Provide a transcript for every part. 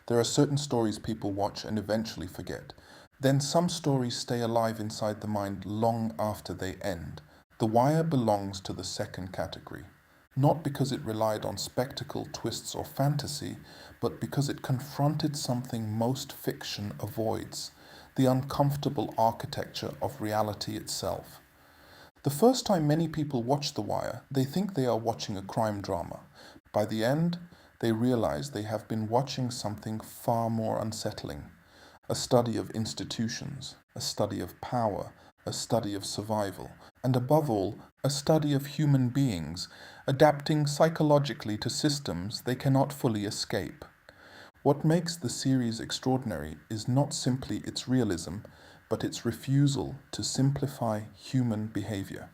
There are certain stories people watch and eventually forget. Then some stories stay alive inside the mind long after they end. The Wire belongs to the second category, not because it relied on spectacle, twists, or fantasy, but because it confronted something most fiction avoids: the uncomfortable architecture of reality itself. The first time many people watch The Wire, they think they are watching a crime drama. By the end, they realize they have been watching something far more unsettling: a study of institutions, a study of power, a study of survival, and above all, a study of human beings adapting psychologically to systems they cannot fully escape. What makes the series extraordinary is not simply its realism, but its refusal to simplify human behavior.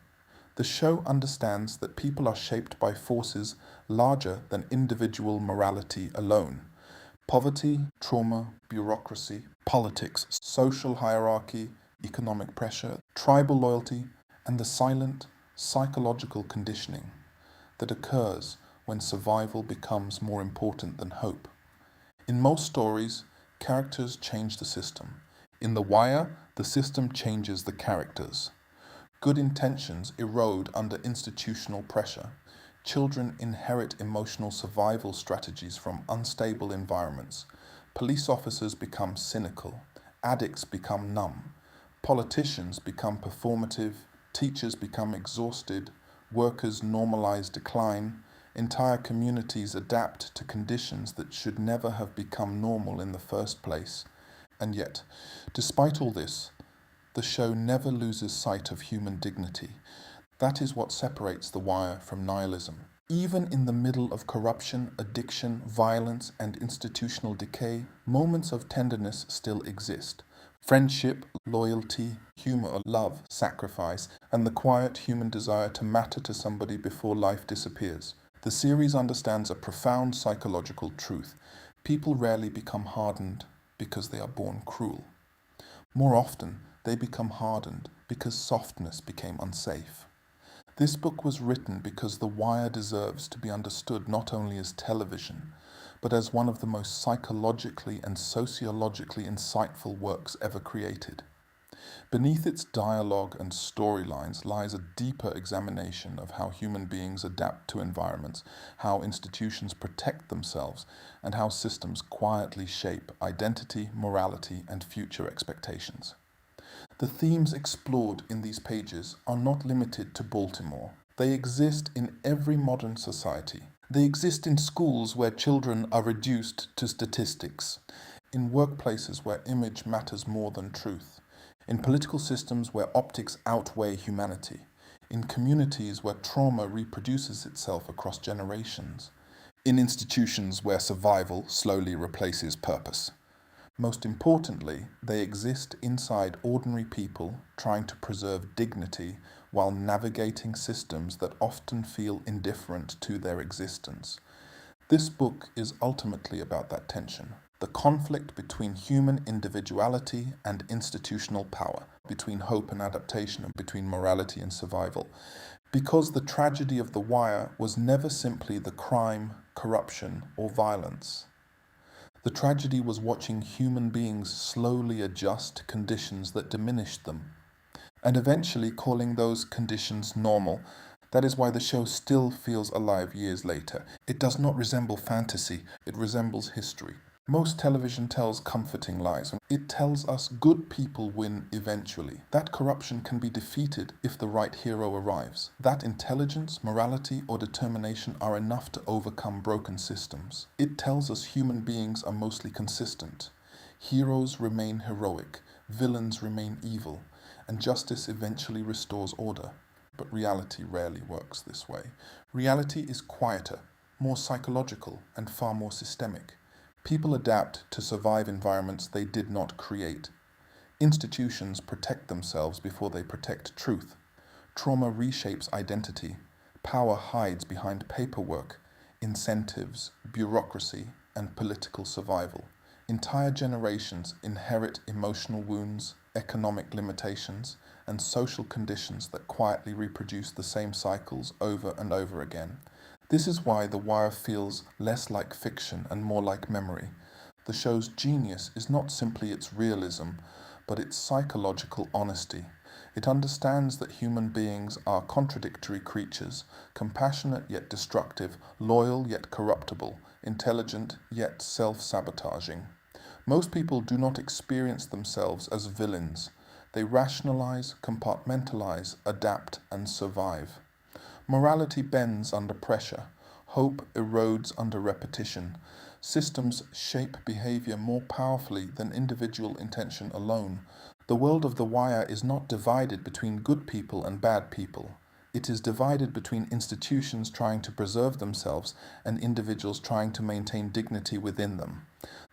The show understands that people are shaped by forces larger than individual morality alone: poverty, trauma, bureaucracy, politics, social hierarchy, economic pressure, tribal loyalty, and the silent psychological conditioning that occurs when survival becomes more important than hope. In most stories, characters change the system. In The Wire, the system changes the characters. Good intentions erode under institutional pressure. Children inherit emotional survival strategies from unstable environments. Police officers become cynical. Addicts become numb. Politicians become performative. Teachers become exhausted. Workers normalize decline. Entire communities adapt to conditions that should never have become normal in the first place. And yet, despite all this, the show never loses sight of human dignity. That is what separates The Wire from nihilism. Even in the middle of corruption, addiction, violence, and institutional decay, moments of tenderness still exist. Friendship, loyalty, humor, love, sacrifice, and the quiet human desire to matter to somebody before life disappears. The series understands a profound psychological truth: people rarely become hardened because they are born cruel. More often, they become hardened because softness became unsafe. This book was written because The Wire deserves to be understood not only as television, but as one of the most psychologically and sociologically insightful works ever created. Beneath its dialogue and storylines lies a deeper examination of how human beings adapt to environments, how institutions protect themselves, and how systems quietly shape identity, morality, and future expectations. The themes explored in these pages are not limited to Baltimore. They exist in every modern society. They exist in schools where children are reduced to statistics, in workplaces where image matters more than truth, in political systems where optics outweigh humanity, in communities where trauma reproduces itself across generations, in institutions where survival slowly replaces purpose. Most importantly, they exist inside ordinary people trying to preserve dignity while navigating systems that often feel indifferent to their existence. This book is ultimately about that tension: the conflict between human individuality and institutional power, between hope and adaptation, and between morality and survival. Because the tragedy of The Wire was never simply the crime, corruption, or violence. The tragedy was watching human beings slowly adjust to conditions that diminished them, and eventually calling those conditions normal. That is why the show still feels alive years later. It does not resemble fantasy, it resembles history. Most television tells comforting lies. It tells us good people win eventually. That corruption can be defeated if the right hero arrives. That intelligence, morality, or determination are enough to overcome broken systems. It tells us human beings are mostly consistent. Heroes remain heroic, villains remain evil, and justice eventually restores order. But reality rarely works this way. Reality is quieter, more psychological, and far more systemic. People adapt to survive environments they did not create. Institutions protect themselves before they protect truth. Trauma reshapes identity. Power hides behind paperwork, incentives, bureaucracy, and political survival. Entire generations inherit emotional wounds, economic limitations, and social conditions that quietly reproduce the same cycles over and over again. This is why The Wire feels less like fiction and more like memory. The show's genius is not simply its realism, but its psychological honesty. It understands that human beings are contradictory creatures, compassionate yet destructive, loyal yet corruptible, intelligent yet self-sabotaging. Most people do not experience themselves as villains. They rationalize, compartmentalize, adapt, and survive. Morality bends under pressure. Hope erodes under repetition. Systems shape behavior more powerfully than individual intention alone. The world of The Wire is not divided between good people and bad people. It is divided between institutions trying to preserve themselves and individuals trying to maintain dignity within them.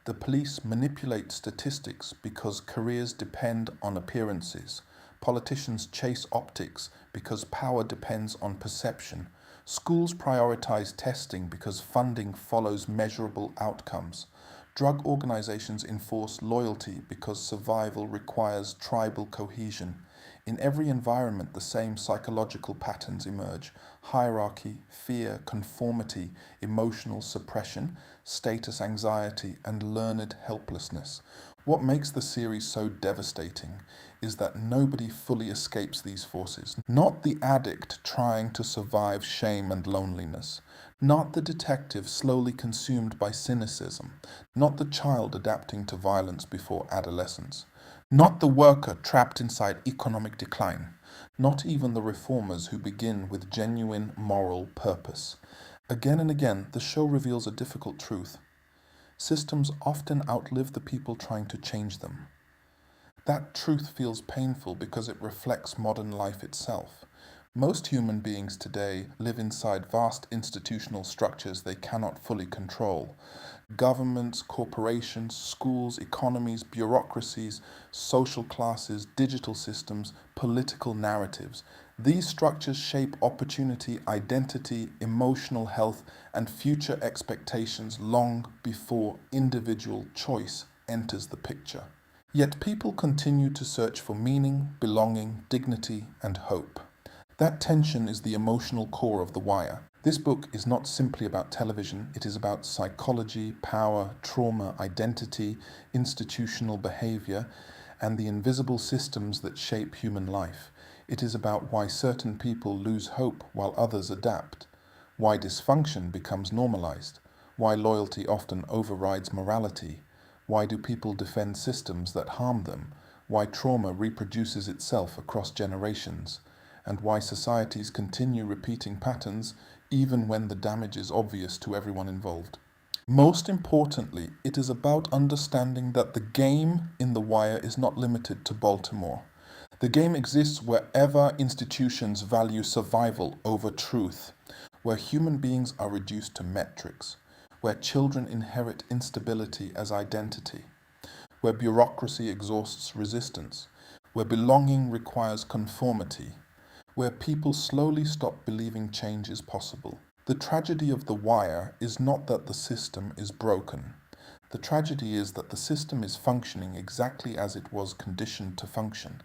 The police manipulate statistics because careers depend on appearances. Politicians chase optics because power depends on perception. Schools prioritize testing because funding follows measurable outcomes. Drug organizations enforce loyalty because survival requires tribal cohesion. In every environment, the same psychological patterns emerge: hierarchy, fear, conformity, emotional suppression, status anxiety, and learned helplessness. What makes the series so devastating is that nobody fully escapes these forces. Not the addict trying to survive shame and loneliness. Not the detective slowly consumed by cynicism. Not the child adapting to violence before adolescence. Not the worker trapped inside economic decline. Not even the reformers who begin with genuine moral purpose. Again and again, the show reveals a difficult truth. Systems often outlive the people trying to change them. That truth feels painful because it reflects modern life itself. Most human beings today live inside vast institutional structures they cannot fully control. Governments, corporations, schools, economies, bureaucracies, social classes, digital systems, political narratives. These structures shape opportunity, identity, emotional health, and future expectations long before individual choice enters the picture. Yet people continue to search for meaning, belonging, dignity, and hope. That tension is the emotional core of The Wire. This book is not simply about television, it is about psychology, power, trauma, identity, institutional behavior, and the invisible systems that shape human life. It is about why certain people lose hope while others adapt, why dysfunction becomes normalized, why loyalty often overrides morality, why do people defend systems that harm them, why trauma reproduces itself across generations, and why societies continue repeating patterns even when the damage is obvious to everyone involved. Most importantly, it is about understanding that the game in The Wire is not limited to Baltimore. The game exists wherever institutions value survival over truth, where human beings are reduced to metrics, where children inherit instability as identity, where bureaucracy exhausts resistance, where belonging requires conformity, where people slowly stop believing change is possible. The tragedy of The Wire is not that the system is broken. The tragedy is that the system is functioning exactly as it was conditioned to function,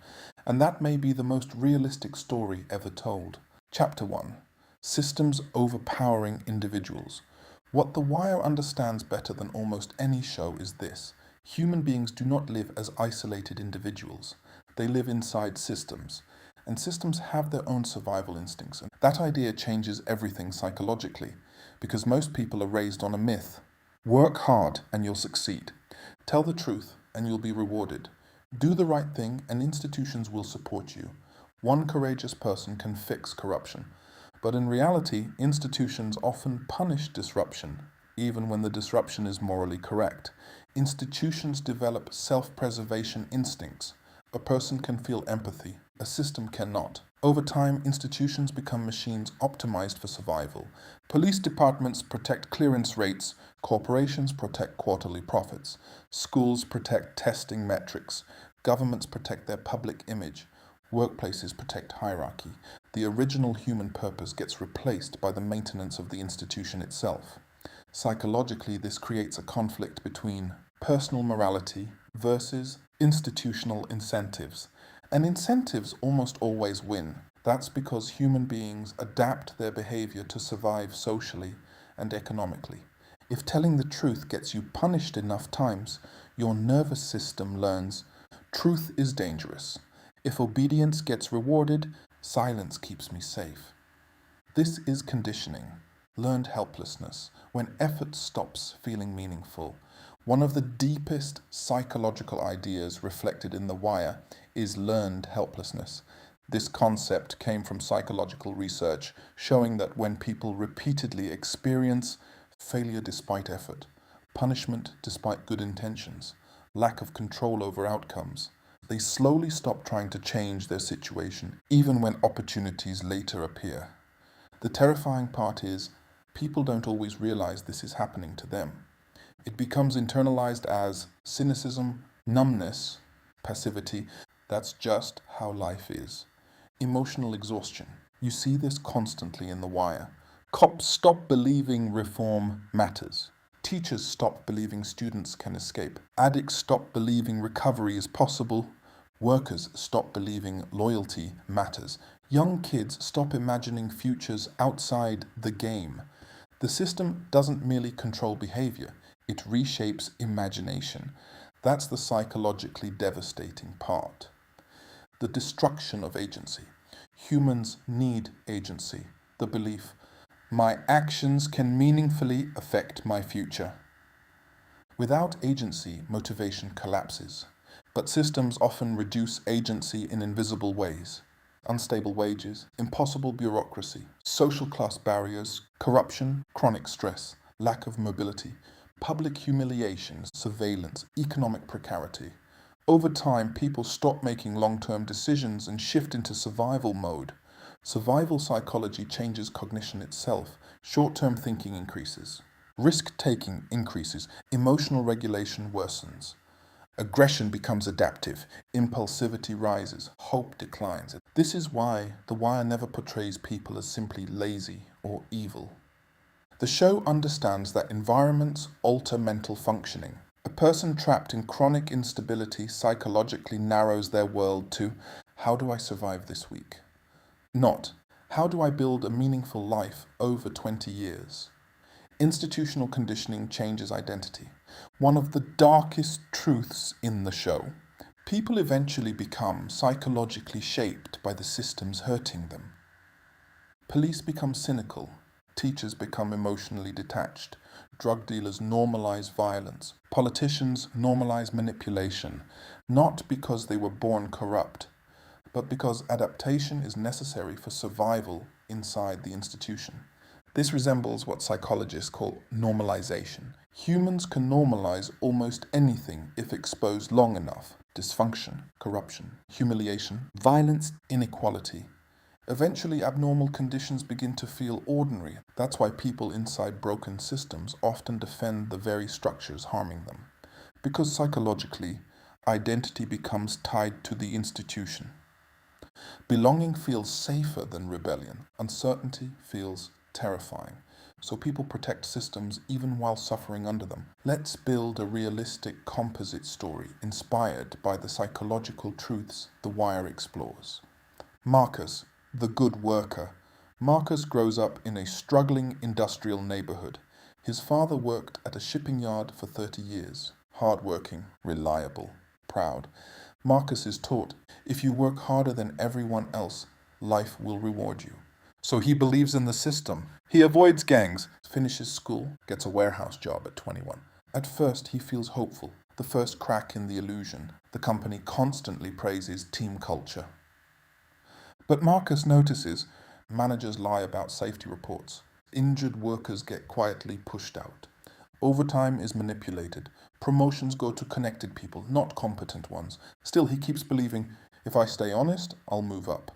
and that may be the most realistic story ever told. Chapter 1: Systems Overpowering Individuals. What The Wire understands better than almost any show is this: human beings do not live as isolated individuals. They live inside systems, and systems have their own survival instincts. And that idea changes everything psychologically, because most people are raised on a myth. Work hard and you'll succeed. Tell the truth and you'll be rewarded. Do the right thing and institutions will support you. One courageous person can fix corruption. But in reality, institutions often punish disruption, even when the disruption is morally correct. Institutions develop self-preservation instincts. A person can feel empathy, a system cannot. Over time, institutions become machines optimized for survival. Police departments protect clearance rates, corporations protect quarterly profits, schools protect testing metrics, governments protect their public image, workplaces protect hierarchy. The original human purpose gets replaced by the maintenance of the institution itself. Psychologically, this creates a conflict between personal morality versus institutional incentives. And incentives almost always win. That's because human beings adapt their behavior to survive socially and economically. If telling the truth gets you punished enough times, your nervous system learns truth is dangerous. If obedience gets rewarded, silence keeps me safe. This is conditioning, learned helplessness, when effort stops feeling meaningful. One of the deepest psychological ideas reflected in The Wire is learned helplessness. This concept came from psychological research showing that when people repeatedly experience failure despite effort, punishment despite good intentions, lack of control over outcomes, they slowly stop trying to change their situation, even when opportunities later appear. The terrifying part is, people don't always realize this is happening to them. It becomes internalized as cynicism, numbness, passivity. That's just how life is. Emotional exhaustion. You see this constantly in The Wire. Cops stop believing reform matters. Teachers stop believing students can escape. Addicts stop believing recovery is possible. Workers stop believing loyalty matters. Young kids stop imagining futures outside the game. The system doesn't merely control behavior, it reshapes imagination. That's the psychologically devastating part. The destruction of agency. Humans need agency. The belief, my actions can meaningfully affect my future. Without agency, motivation collapses. But systems often reduce agency in invisible ways. Unstable wages, impossible bureaucracy, social class barriers, corruption, chronic stress, lack of mobility, public humiliation, surveillance, economic precarity. Over time, people stop making long-term decisions and shift into survival mode. Survival psychology changes cognition itself. Short-term thinking increases. Risk-taking increases. Emotional regulation worsens. Aggression becomes adaptive. Impulsivity rises. Hope declines. This is why The Wire never portrays people as simply lazy or evil. The show understands that environments alter mental functioning. A person trapped in chronic instability psychologically narrows their world to, how do I survive this week? Not, how do I build a meaningful life over 20 years? Institutional conditioning changes identity. One of the darkest truths in the show. People eventually become psychologically shaped by the systems hurting them. Police become cynical. Teachers become emotionally detached. Drug dealers normalize violence. Politicians normalize manipulation, not because they were born corrupt, but because adaptation is necessary for survival inside the institution. This resembles what psychologists call normalization. Humans can normalize almost anything if exposed long enough. Dysfunction, corruption, humiliation, violence, inequality. Eventually, abnormal conditions begin to feel ordinary. That's why people inside broken systems often defend the very structures harming them. Because psychologically, identity becomes tied to the institution. Belonging feels safer than rebellion. Uncertainty feels terrifying. So people protect systems even while suffering under them. Let's build a realistic composite story inspired by the psychological truths The Wire explores. Marcus, the good worker. Marcus grows up in a struggling industrial neighborhood. His father worked at a shipping yard for 30 years. Hardworking, reliable, proud. Marcus is taught, if you work harder than everyone else, life will reward you. So he believes in the system. He avoids gangs, finishes school, gets a warehouse job at 21. At first, he feels hopeful, the first crack in the illusion. The company constantly praises team culture. But Marcus notices managers lie about safety reports. Injured workers get quietly pushed out. Overtime is manipulated. Promotions go to connected people, not competent ones. Still, he keeps believing, if I stay honest, I'll move up.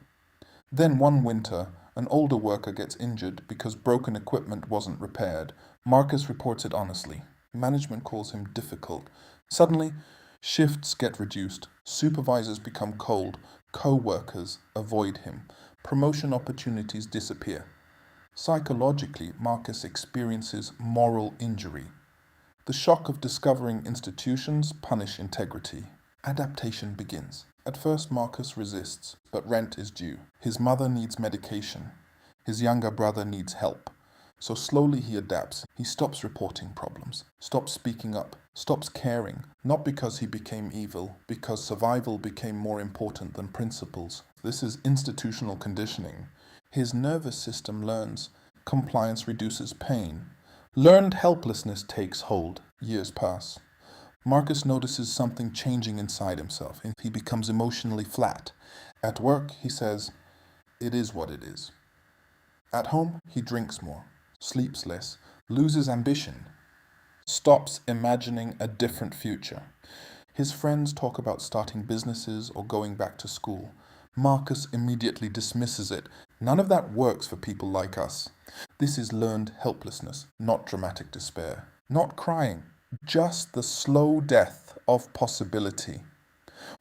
Then one winter, an older worker gets injured because broken equipment wasn't repaired. Marcus reports it honestly. Management calls him difficult. Suddenly, shifts get reduced. Supervisors become cold. Co-workers avoid him. Promotion opportunities disappear. Psychologically, Marcus experiences moral injury. The shock of discovering institutions punish integrity. Adaptation begins. At first, Marcus resists, but rent is due. His mother needs medication. His younger brother needs help. So slowly he adapts. He stops reporting problems, stops speaking up, stops caring, not because he became evil, because survival became more important than principles. This is institutional conditioning. His nervous system learns. Compliance reduces pain. Learned helplessness takes hold. Years pass. Marcus notices something changing inside himself. He becomes emotionally flat. At work, he says, "It is what it is." At home, he drinks more, sleeps less, loses ambition, stops imagining a different future. His friends talk about starting businesses or going back to school. Marcus immediately dismisses it. None of that works for people like us. This is learned helplessness, not dramatic despair, not crying, just the slow death of possibility.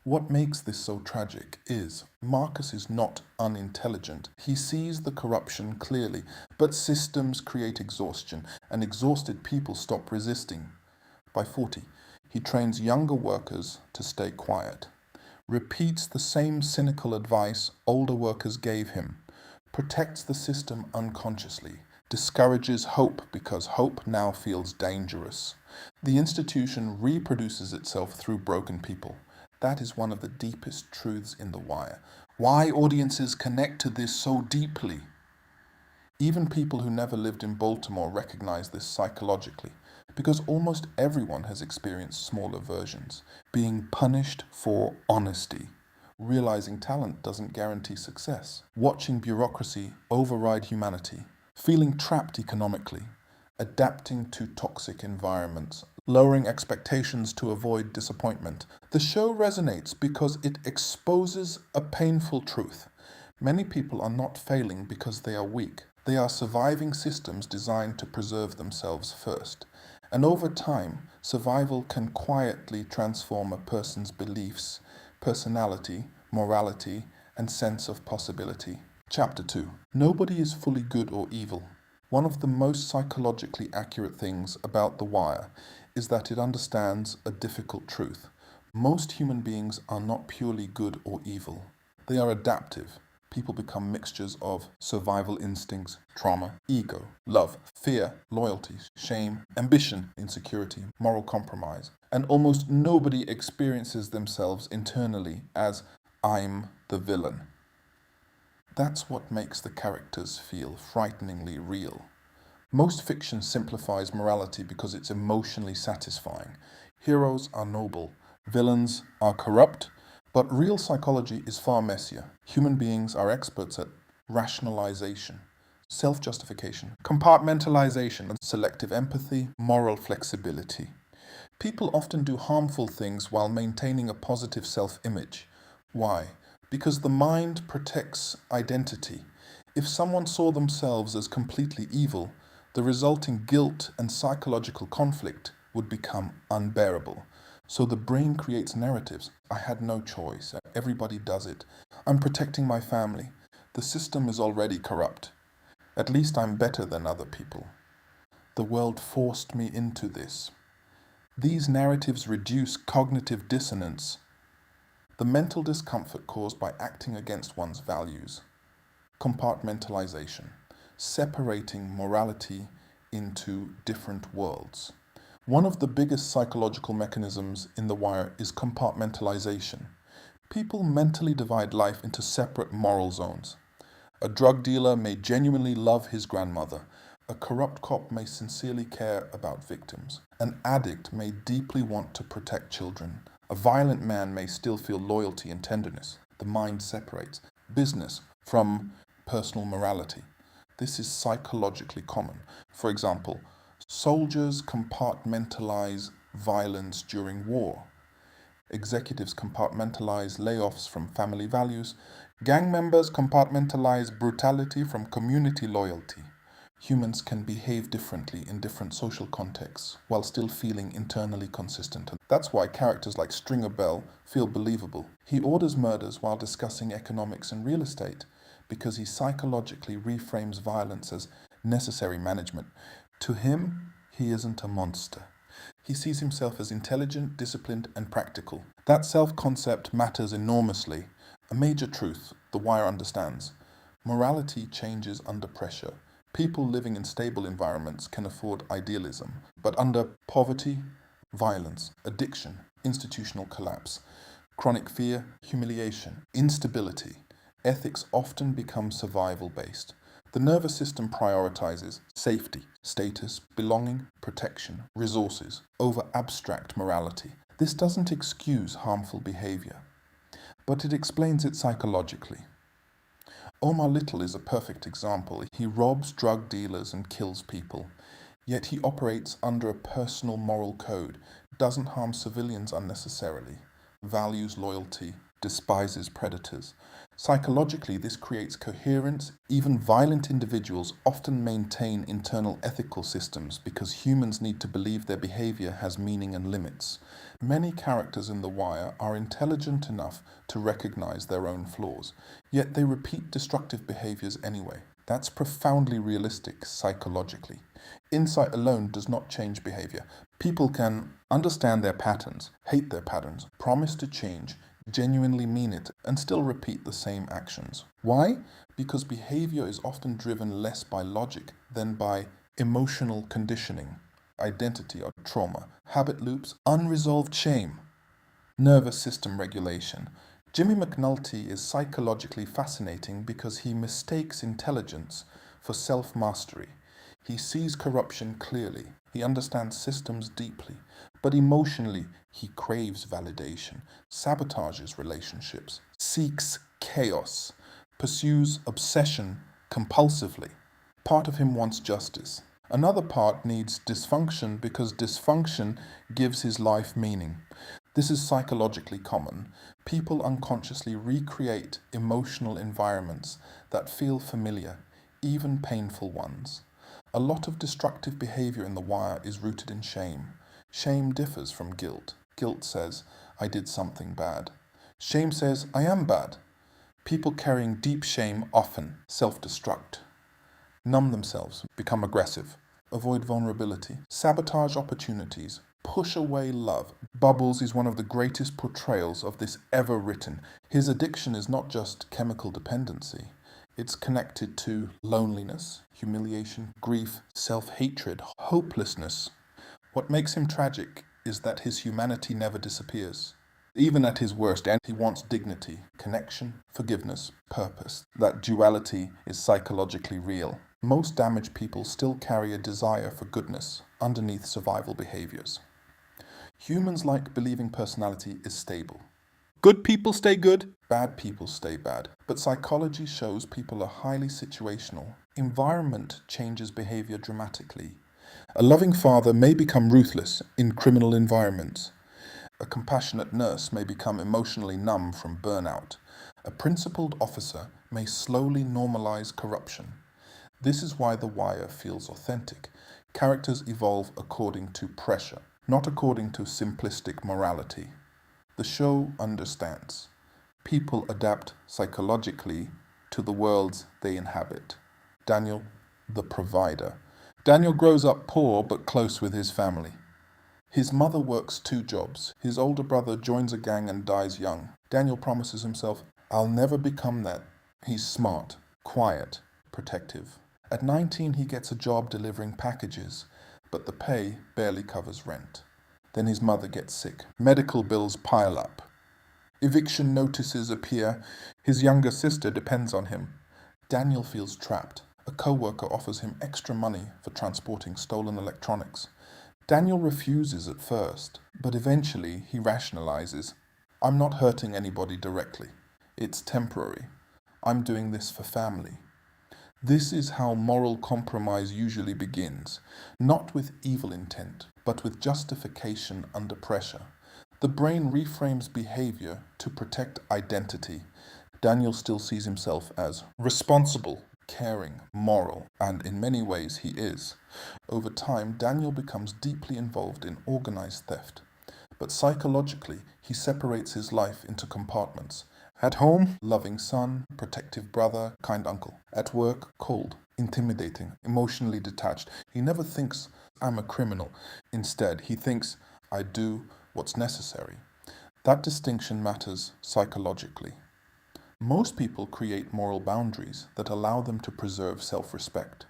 What makes this so tragic is Marcus is not unintelligent. He sees the corruption clearly, but systems create exhaustion, and exhausted people stop resisting. By 40, he trains younger workers to stay quiet, repeats the same cynical advice older workers gave him, protects the system unconsciously, discourages hope because hope now feels dangerous. The institution reproduces itself through broken people. That is one of the deepest truths in The Wire. Why audiences connect to this so deeply? Even people who never lived in Baltimore recognize this psychologically, because almost everyone has experienced smaller versions, being punished for honesty, realizing talent doesn't guarantee success, watching bureaucracy override humanity, feeling trapped economically, adapting to toxic environments, lowering expectations to avoid disappointment. The show resonates because it exposes a painful truth. Many people are not failing because they are weak. They are surviving systems designed to preserve themselves first. And over time, survival can quietly transform a person's beliefs, personality, morality, and sense of possibility. Chapter 2. Nobody is fully good or evil. One of the most psychologically accurate things about The Wire is that it understands a difficult truth. Most human beings are not purely good or evil. They are adaptive. People become mixtures of survival instincts, trauma, ego, love, fear, loyalty, shame, ambition, insecurity, moral compromise. And almost nobody experiences themselves internally as "I'm the villain." That's what makes the characters feel frighteningly real. Most fiction simplifies morality because it's emotionally satisfying. Heroes are noble, villains are corrupt, but real psychology is far messier. Human beings are experts at rationalization, self-justification, compartmentalization, and selective empathy, moral flexibility. People often do harmful things while maintaining a positive self-image. Why? Because the mind protects identity. If someone saw themselves as completely evil, the resulting guilt and psychological conflict would become unbearable. So the brain creates narratives. I had no choice. Everybody does it. I'm protecting my family. The system is already corrupt. At least I'm better than other people. The world forced me into this. These narratives reduce cognitive dissonance, the mental discomfort caused by acting against one's values. Compartmentalization, separating morality into different worlds. One of the biggest psychological mechanisms in The Wire is compartmentalization. People mentally divide life into separate moral zones. A drug dealer may genuinely love his grandmother. A corrupt cop may sincerely care about victims. An addict may deeply want to protect children. A violent man may still feel loyalty and tenderness. The mind separates business from personal morality. This is psychologically common. For example, soldiers compartmentalize violence during war. Executives compartmentalize layoffs from family values. Gang members compartmentalize brutality from community loyalty. Humans can behave differently in different social contexts while still feeling internally consistent. That's why characters like Stringer Bell feel believable. He orders murders while discussing economics and real estate because he psychologically reframes violence as necessary management. To him, he isn't a monster. He sees himself as intelligent, disciplined, and practical. That self-concept matters enormously. A major truth The Wire understands. Morality changes under pressure. People living in stable environments can afford idealism, but under poverty, violence, addiction, institutional collapse, chronic fear, humiliation, instability, ethics often become survival based. The nervous system prioritizes safety, status, belonging, protection, resources over abstract morality. This doesn't excuse harmful behavior, but it explains it psychologically. Omar Little is a perfect example. He robs drug dealers and kills people, yet he operates under a personal moral code, doesn't harm civilians unnecessarily, values loyalty, despises predators. Psychologically, this creates coherence. Even violent individuals often maintain internal ethical systems because humans need to believe their behavior has meaning and limits. Many characters in The Wire are intelligent enough to recognize their own flaws, yet they repeat destructive behaviors anyway. That's profoundly realistic psychologically. Insight alone does not change behavior. People can understand their patterns, hate their patterns, promise to change, genuinely mean it, and still repeat the same actions. Why? Because behavior is often driven less by logic than by emotional conditioning, identity or trauma, habit loops, unresolved shame, nervous system regulation. Jimmy McNulty is psychologically fascinating because he mistakes intelligence for self-mastery. He sees corruption clearly. He understands systems deeply. But emotionally, he craves validation, sabotages relationships, seeks chaos, pursues obsession compulsively. Part of him wants justice. Another part needs dysfunction because dysfunction gives his life meaning. This is psychologically common. People unconsciously recreate emotional environments that feel familiar, even painful ones. A lot of destructive behavior in The Wire is rooted in shame. Shame differs from guilt. Guilt says, I did something bad. Shame says, I am bad. People carrying deep shame often self-destruct, numb themselves, become aggressive, avoid vulnerability, sabotage opportunities, push away love. Bubbles is one of the greatest portrayals of this ever written. His addiction is not just chemical dependency. It's connected to loneliness, humiliation, grief, self-hatred, hopelessness. What makes him tragic is that his humanity never disappears. Even at his worst end, he wants dignity, connection, forgiveness, purpose. That duality is psychologically real. Most damaged people still carry a desire for goodness underneath survival behaviors. Humans like believing personality is stable. Good people stay good, bad people stay bad. But psychology shows people are highly situational. Environment changes behavior dramatically. A loving father may become ruthless in criminal environments. A compassionate nurse may become emotionally numb from burnout. A principled officer may slowly normalize corruption. This is why The Wire feels authentic. Characters evolve according to pressure, not according to simplistic morality. The show understands. People adapt psychologically to the worlds they inhabit. Daniel, the provider. Daniel grows up poor but close with his family. His mother works 2 jobs. His older brother joins a gang and dies young. Daniel promises himself, I'll never become that. He's smart, quiet, protective. At 19, he gets a job delivering packages, but the pay barely covers rent. Then his mother gets sick. Medical bills pile up. Eviction notices appear. His younger sister depends on him. Daniel feels trapped. A co-worker offers him extra money for transporting stolen electronics. Daniel refuses at first, but eventually he rationalizes, I'm not hurting anybody directly. It's temporary. I'm doing this for family. This is how moral compromise usually begins, not with evil intent, but with justification under pressure. The brain reframes behavior to protect identity. Daniel still sees himself as responsible, caring, moral, and in many ways he is. Over time, Daniel becomes deeply involved in organized theft. But psychologically, he separates his life into compartments. At home, loving son, protective brother, kind uncle. At work, cold, intimidating, emotionally detached. He never thinks, I'm a criminal. Instead, he thinks, I do what's necessary. That distinction matters psychologically. Most people create moral boundaries that allow them to preserve self-respect.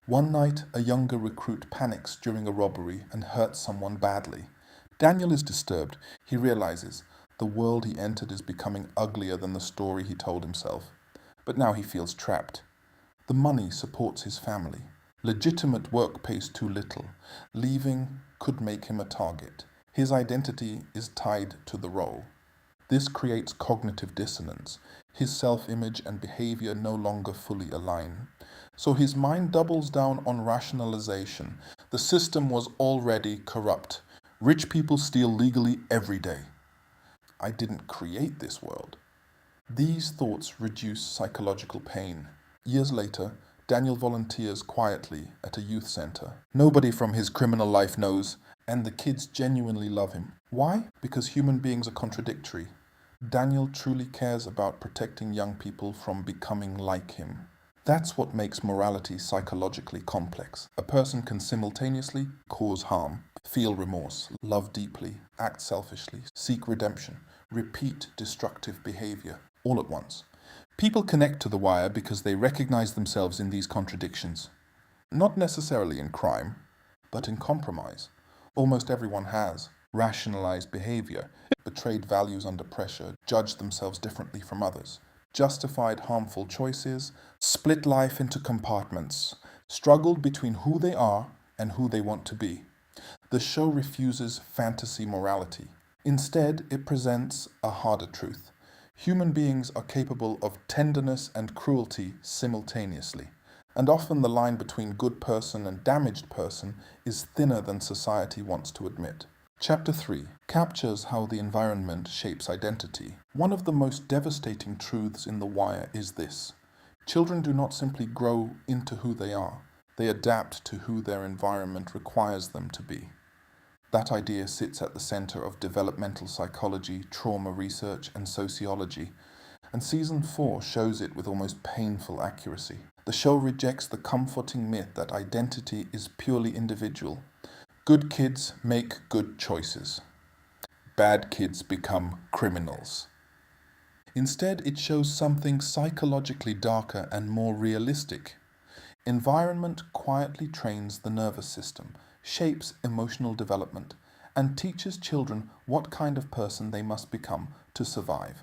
One night, a younger recruit panics during a robbery and hurts someone badly. Daniel is disturbed. He realizes the world he entered is becoming uglier than the story he told himself. But now he feels trapped. The money supports his family. Legitimate work pays too little. Leaving could make him a target. His identity is tied to the role. This creates cognitive dissonance. His self-image and behavior no longer fully align. So his mind doubles down on rationalization. The system was already corrupt. Rich people steal legally every day. I didn't create this world. These thoughts reduce psychological pain. Years later, Daniel volunteers quietly at a youth center. Nobody from his criminal life knows, and the kids genuinely love him. Why? Because human beings are contradictory. Daniel truly cares about protecting young people from becoming like him. That's what makes morality psychologically complex. A person can simultaneously cause harm, feel remorse, love deeply, act selfishly, seek redemption, repeat destructive behavior, all at once. People connect to The Wire because they recognize themselves in these contradictions. Not necessarily in crime, but in compromise. Almost everyone has rationalized behavior, betrayed values under pressure, judged themselves differently from others, justified harmful choices, split life into compartments, struggled between who they are and who they want to be. The show refuses fantasy morality. Instead, it presents a harder truth. Human beings are capable of tenderness and cruelty simultaneously, and often the line between good person and damaged person is thinner than society wants to admit. Chapter 3 captures how the environment shapes identity. One of the most devastating truths in The Wire is this: children do not simply grow into who they are, they adapt to who their environment requires them to be. That idea sits at the center of developmental psychology, trauma research, and sociology, and Season 4 shows it with almost painful accuracy. The show rejects the comforting myth that identity is purely individual. Good kids make good choices. Bad kids become criminals. Instead, it shows something psychologically darker and more realistic. Environment quietly trains the nervous system, shapes emotional development, and teaches children what kind of person they must become to survive.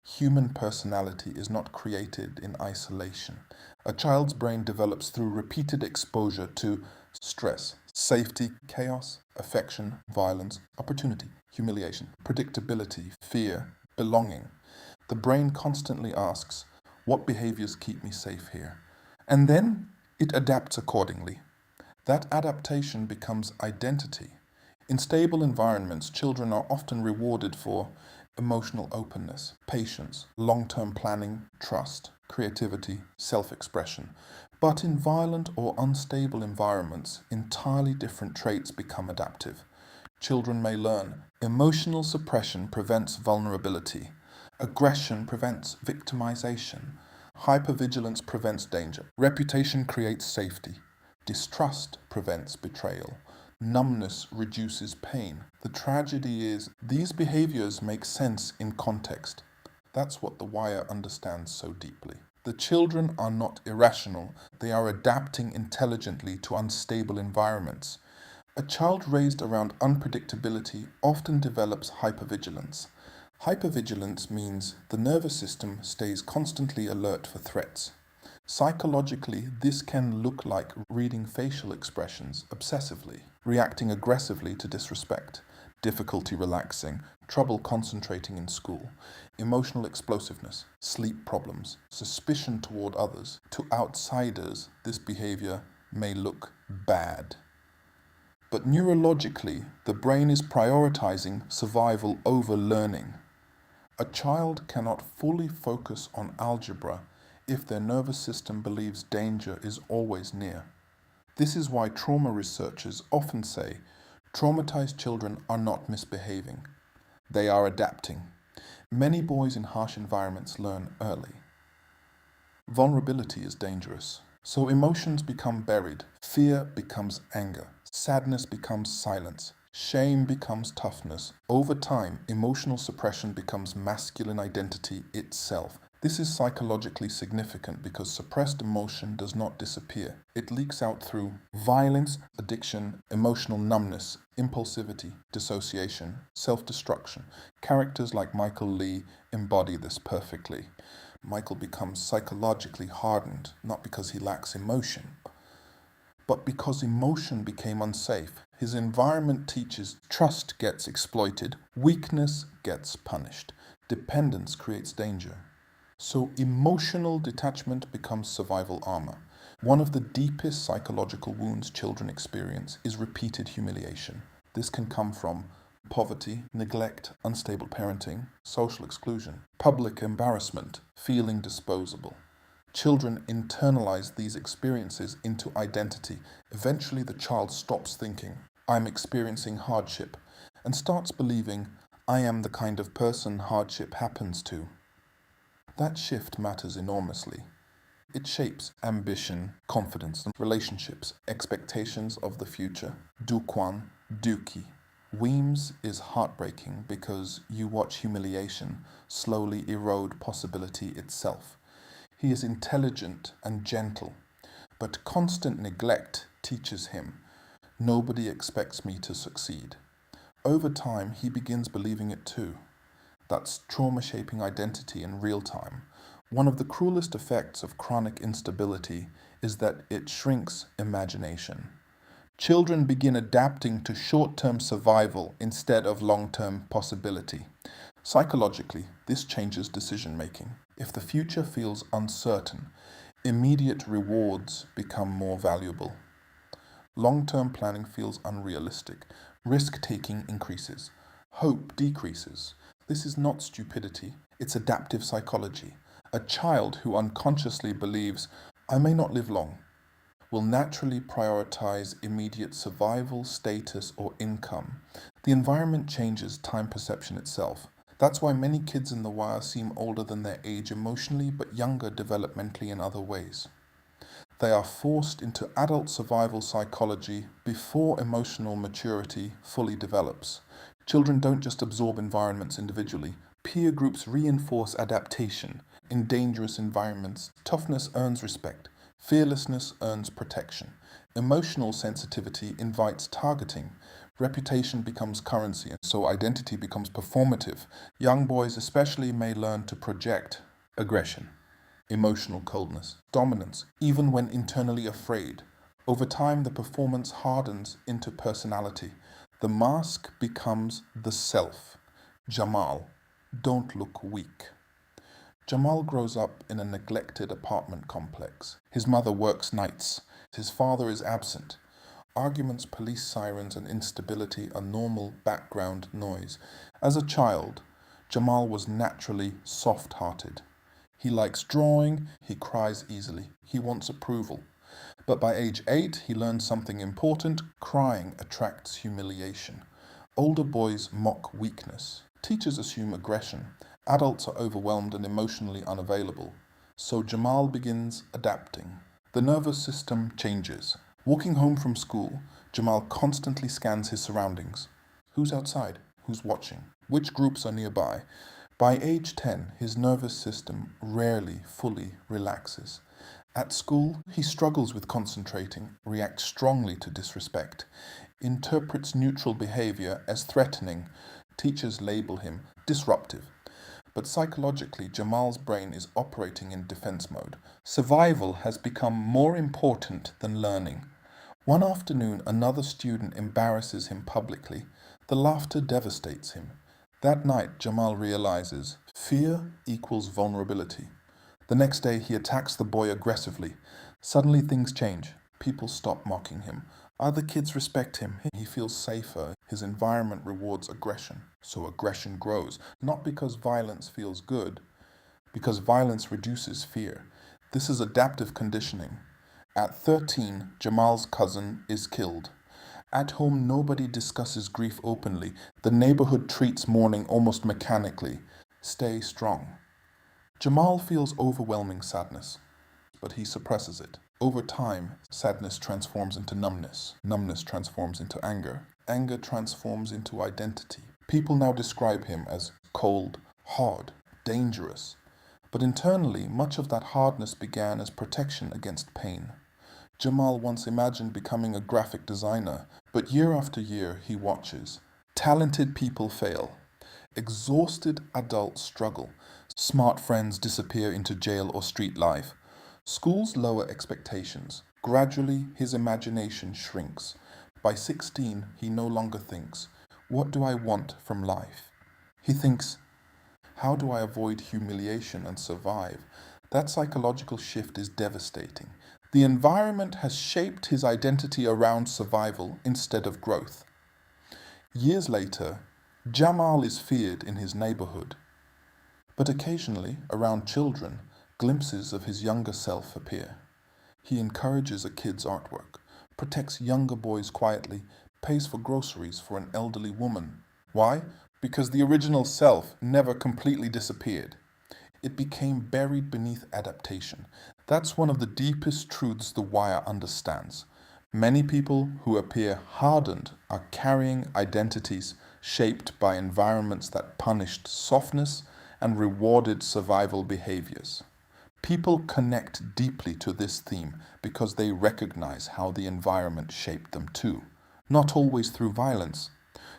Human personality is not created in isolation. A child's brain develops through repeated exposure to stress, safety, chaos, affection, violence, opportunity, humiliation, predictability, fear, belonging. The brain constantly asks, what behaviors keep me safe here? And then it adapts accordingly. That adaptation becomes identity. In stable environments, children are often rewarded for emotional openness, patience, long-term planning, trust, creativity, self-expression. But in violent or unstable environments, entirely different traits become adaptive. Children may learn emotional suppression prevents vulnerability, aggression prevents victimization, hypervigilance prevents danger, reputation creates safety, distrust prevents betrayal, numbness reduces pain. The tragedy is these behaviors make sense in context. That's what The Wire understands so deeply. The children are not irrational, they are adapting intelligently to unstable environments. A child raised around unpredictability often develops hypervigilance. Hypervigilance means the nervous system stays constantly alert for threats. Psychologically, this can look like reading facial expressions obsessively, reacting aggressively to disrespect, difficulty relaxing, trouble concentrating in school, emotional explosiveness, sleep problems, suspicion toward others. To outsiders, this behavior may look bad. But neurologically, the brain is prioritizing survival over learning. A child cannot fully focus on algebra if their nervous system believes danger is always near. This is why trauma researchers often say traumatized children are not misbehaving. They are adapting. Many boys in harsh environments learn early. Vulnerability is dangerous. So emotions become buried. Fear becomes anger. Sadness becomes silence. Shame becomes toughness. Over time, emotional suppression becomes masculine identity itself. This is psychologically significant because suppressed emotion does not disappear. It leaks out through violence, addiction, emotional numbness, impulsivity, dissociation, self-destruction. Characters like Michael Lee embody this perfectly. Michael becomes psychologically hardened, not because he lacks emotion, but because emotion became unsafe. His environment teaches trust gets exploited, weakness gets punished, dependence creates danger. So emotional detachment becomes survival armor. One of the deepest psychological wounds children experience is repeated humiliation. This can come from poverty, neglect, unstable parenting, social exclusion, public embarrassment, feeling disposable. Children internalize these experiences into identity. Eventually, the child stops thinking, I'm experiencing hardship, and starts believing, I am the kind of person hardship happens to. That shift matters enormously. It shapes ambition, confidence, relationships, expectations of the future. Duquan, Dookie. Weems is heartbreaking because you watch humiliation slowly erode possibility itself. He is intelligent and gentle, but constant neglect teaches him, nobody expects me to succeed. Over time, he begins believing it too. That's trauma shaping identity in real time. One of the cruelest effects of chronic instability is that it shrinks imagination. Children begin adapting to short-term survival instead of long-term possibility. Psychologically, this changes decision-making. If the future feels uncertain, immediate rewards become more valuable. Long-term planning feels unrealistic. Risk-taking increases. Hope decreases. This is not stupidity, it's adaptive psychology. A child who unconsciously believes, I may not live long, will naturally prioritize immediate survival, status, or income. The environment changes time perception itself. That's why many kids in The Wire seem older than their age emotionally, but younger developmentally in other ways. They are forced into adult survival psychology before emotional maturity fully develops. Children don't just absorb environments individually. Peer groups reinforce adaptation. In dangerous environments, toughness earns respect. Fearlessness earns protection. Emotional sensitivity invites targeting. Reputation becomes currency, and so identity becomes performative. Young boys especially may learn to project aggression, emotional coldness, dominance, even when internally afraid. Over time, the performance hardens into personality. The mask becomes the self. Jamal, don't look weak. Jamal grows up in a neglected apartment complex. His mother works nights. His father is absent. Arguments, police sirens, and instability are normal background noise. As a child, Jamal was naturally soft-hearted. He likes drawing, he cries easily, he wants approval. But by age 8, he learns something important: crying attracts humiliation. Older boys mock weakness. Teachers assume aggression. Adults are overwhelmed and emotionally unavailable. So Jamal begins adapting. The nervous system changes. Walking home from school, Jamal constantly scans his surroundings. Who's outside? Who's watching? Which groups are nearby? By age 10, his nervous system rarely fully relaxes. At school, he struggles with concentrating, reacts strongly to disrespect, interprets neutral behavior as threatening. Teachers label him disruptive. But psychologically, Jamal's brain is operating in defense mode. Survival has become more important than learning. One afternoon, another student embarrasses him publicly. The laughter devastates him. That night, Jamal realizes fear equals vulnerability. The next day, he attacks the boy aggressively. Suddenly, things change. People stop mocking him. Other kids respect him. He feels safer. His environment rewards aggression. So aggression grows, not because violence feels good, because violence reduces fear. This is adaptive conditioning. At 13, Jamal's cousin is killed. At home, nobody discusses grief openly. The neighborhood treats mourning almost mechanically. Stay strong. Jamal feels overwhelming sadness, but he suppresses it. Over time, sadness transforms into numbness. Numbness transforms into anger. Anger transforms into identity. People now describe him as cold, hard, dangerous. But internally, much of that hardness began as protection against pain. Jamal once imagined becoming a graphic designer, but year after year he watches. Talented people fail. Exhausted adults struggle. Smart friends disappear into jail or street life. Schools lower expectations. Gradually, his imagination shrinks. By 16, he no longer thinks, "What do I want from life?" He thinks, "How do I avoid humiliation and survive?" That psychological shift is devastating. The environment has shaped his identity around survival instead of growth. Years later, Jamal is feared in his neighborhood, but occasionally, around children, glimpses of his younger self appear. He encourages a kid's artwork, protects younger boys quietly, pays for groceries for an elderly woman. Why? Because the original self never completely disappeared. It became buried beneath adaptation. That's one of the deepest truths The Wire understands. Many people who appear hardened are carrying identities shaped by environments that punished softness and rewarded survival behaviors. People connect deeply to this theme because they recognize how the environment shaped them too. Not always through violence,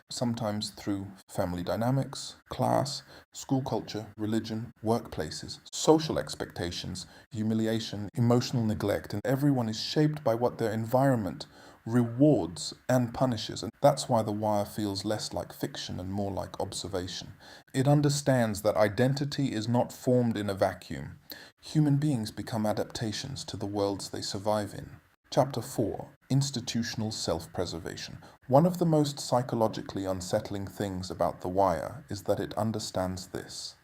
sometimes through family dynamics, class, school culture, religion, workplaces, social expectations, humiliation, emotional neglect, and everyone is shaped by what their environment rewards and punishes. And that's why The Wire feels less like fiction and more like observation. It understands that identity is not formed in a vacuum. Human beings become adaptations to the worlds they survive in. Chapter 4: Institutional Self-Preservation. One of the most psychologically unsettling things about The Wire is that it understands this.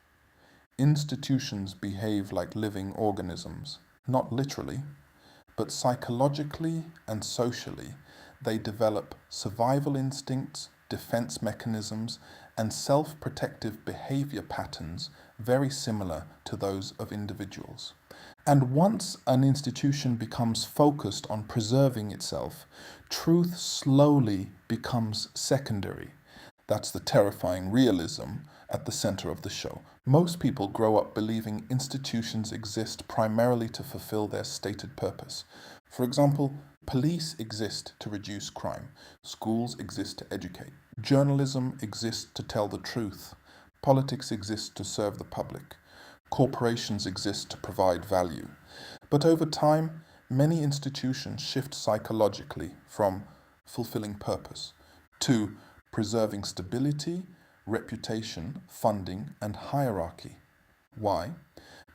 Institutions behave like living organisms, not literally, but psychologically and socially. They develop survival instincts, defense mechanisms, and self-protective behavior patterns very similar to those of individuals. And once an institution becomes focused on preserving itself, truth slowly becomes secondary. That's the terrifying realism at the center of the show. Most people grow up believing institutions exist primarily to fulfill their stated purpose. For example, police exist to reduce crime, schools exist to educate, journalism exists to tell the truth, politics exists to serve the public. Corporations exist to provide value. But over time, many institutions shift psychologically from fulfilling purpose to preserving stability, reputation, funding, and hierarchy. Why?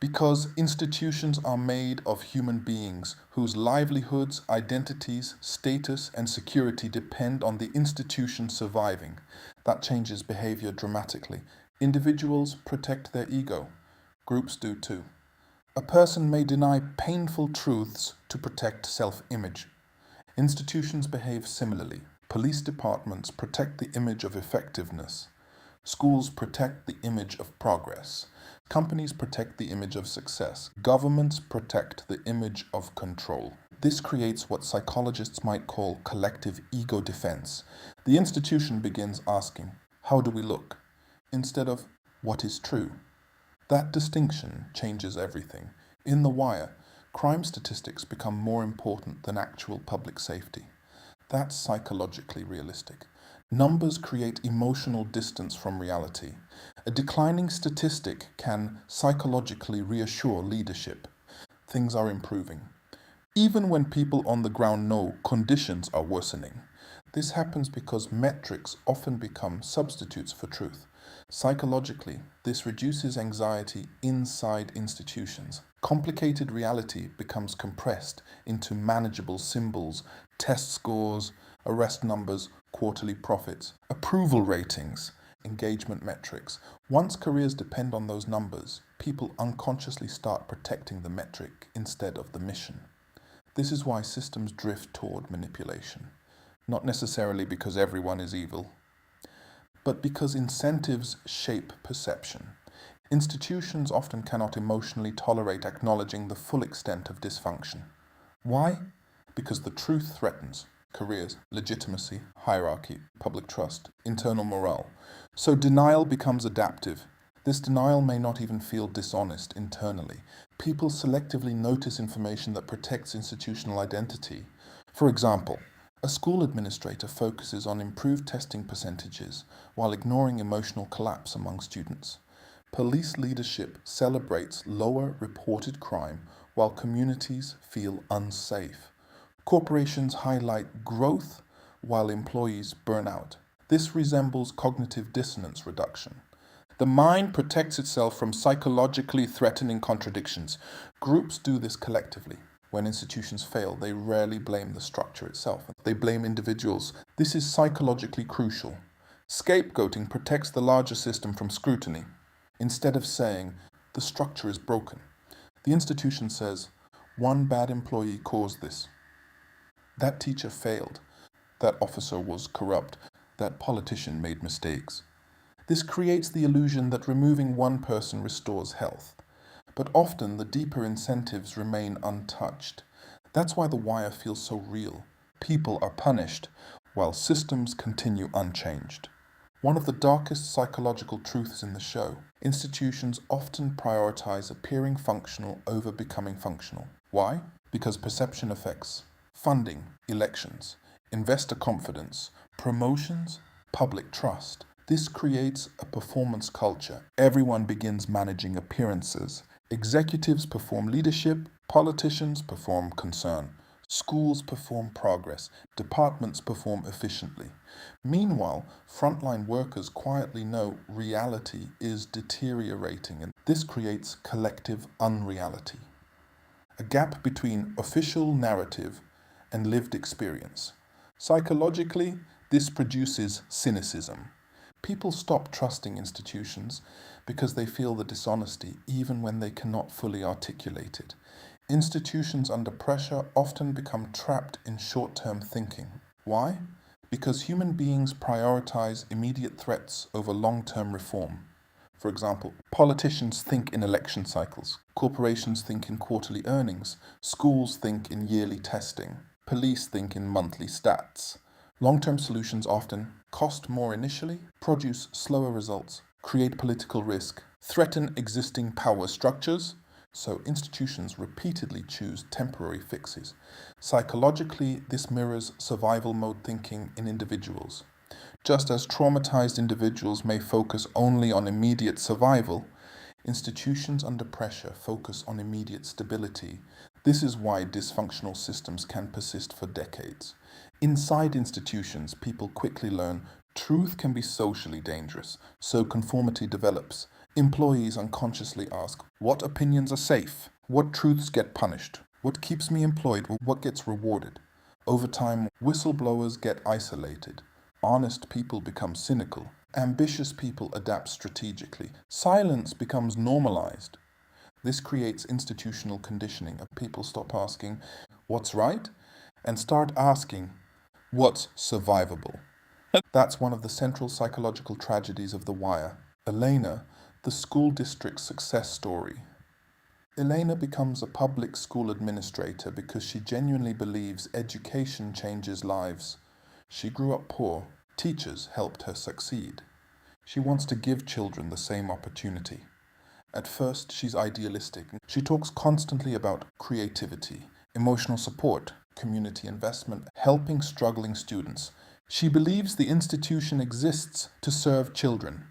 Because institutions are made of human beings whose livelihoods, identities, status, and security depend on the institution surviving. That changes behavior dramatically. Individuals protect their ego. Groups do too. A person may deny painful truths to protect self-image. Institutions behave similarly. Police departments protect the image of effectiveness. Schools protect the image of progress. Companies protect the image of success. Governments protect the image of control. This creates what psychologists might call collective ego defense. The institution begins asking, "How do we look?" instead of "What is true?" That distinction changes everything. In The Wire, crime statistics become more important than actual public safety. That's psychologically realistic. Numbers create emotional distance from reality. A declining statistic can psychologically reassure leadership. Things are improving. Even when people on the ground know conditions are worsening. This happens because metrics often become substitutes for truth. Psychologically, this reduces anxiety inside institutions. Complicated reality becomes compressed into manageable symbols, test scores, arrest numbers, quarterly profits, approval ratings, engagement metrics. Once careers depend on those numbers, people unconsciously start protecting the metric instead of the mission. This is why systems drift toward manipulation. Not necessarily because everyone is evil, but because incentives shape perception. Institutions often cannot emotionally tolerate acknowledging the full extent of dysfunction. Why? Because the truth threatens careers, legitimacy, hierarchy, public trust, internal morale. So denial becomes adaptive. This denial may not even feel dishonest internally. People selectively notice information that protects institutional identity. For example, a school administrator focuses on improved testing percentages while ignoring emotional collapse among students. Police leadership celebrates lower reported crime while communities feel unsafe. Corporations highlight growth while employees burn out. This resembles cognitive dissonance reduction. The mind protects itself from psychologically threatening contradictions. Groups do this collectively. When institutions fail, they rarely blame the structure itself. They blame individuals. This is psychologically crucial. Scapegoating protects the larger system from scrutiny. Instead of saying, the structure is broken, the institution says, one bad employee caused this. That teacher failed. That officer was corrupt. That politician made mistakes. This creates the illusion that removing one person restores health. But often the deeper incentives remain untouched. That's why The Wire feels so real. People are punished while systems continue unchanged. One of the darkest psychological truths in the show, institutions often prioritize appearing functional over becoming functional. Why? Because perception affects funding, elections, investor confidence, promotions, public trust. This creates a performance culture. Everyone begins managing appearances. Executives perform leadership, politicians perform concern, schools perform progress, departments perform efficiently. Meanwhile, frontline workers quietly know reality is deteriorating, and this creates collective unreality. A gap between official narrative and lived experience. Psychologically, this produces cynicism. People stop trusting institutions because they feel the dishonesty even when they cannot fully articulate it. Institutions under pressure often become trapped in short-term thinking. Why? Because human beings prioritize immediate threats over long-term reform. For example, politicians think in election cycles, corporations think in quarterly earnings, schools think in yearly testing, police think in monthly stats. Long-term solutions often cost more initially, produce slower results, create political risk, threaten existing power structures, so institutions repeatedly choose temporary fixes. Psychologically, this mirrors survival mode thinking in individuals. Just as traumatized individuals may focus only on immediate survival, institutions under pressure focus on immediate stability. This is why dysfunctional systems can persist for decades. Inside institutions, people quickly learn truth can be socially dangerous, so conformity develops. Employees unconsciously ask, what opinions are safe? What truths get punished? What keeps me employed? What gets rewarded? Over time, whistleblowers get isolated. Honest people become cynical. Ambitious people adapt strategically. Silence becomes normalized. This creates institutional conditioning. People stop asking, what's right? And start asking, what's survivable? That's one of the central psychological tragedies of The Wire. Elena, the school district's success story. Elena becomes a public school administrator because she genuinely believes education changes lives. She grew up poor. Teachers helped her succeed. She wants to give children the same opportunity. At first, she's idealistic. She talks constantly about creativity, emotional support, community investment, helping struggling students. She believes the institution exists to serve children.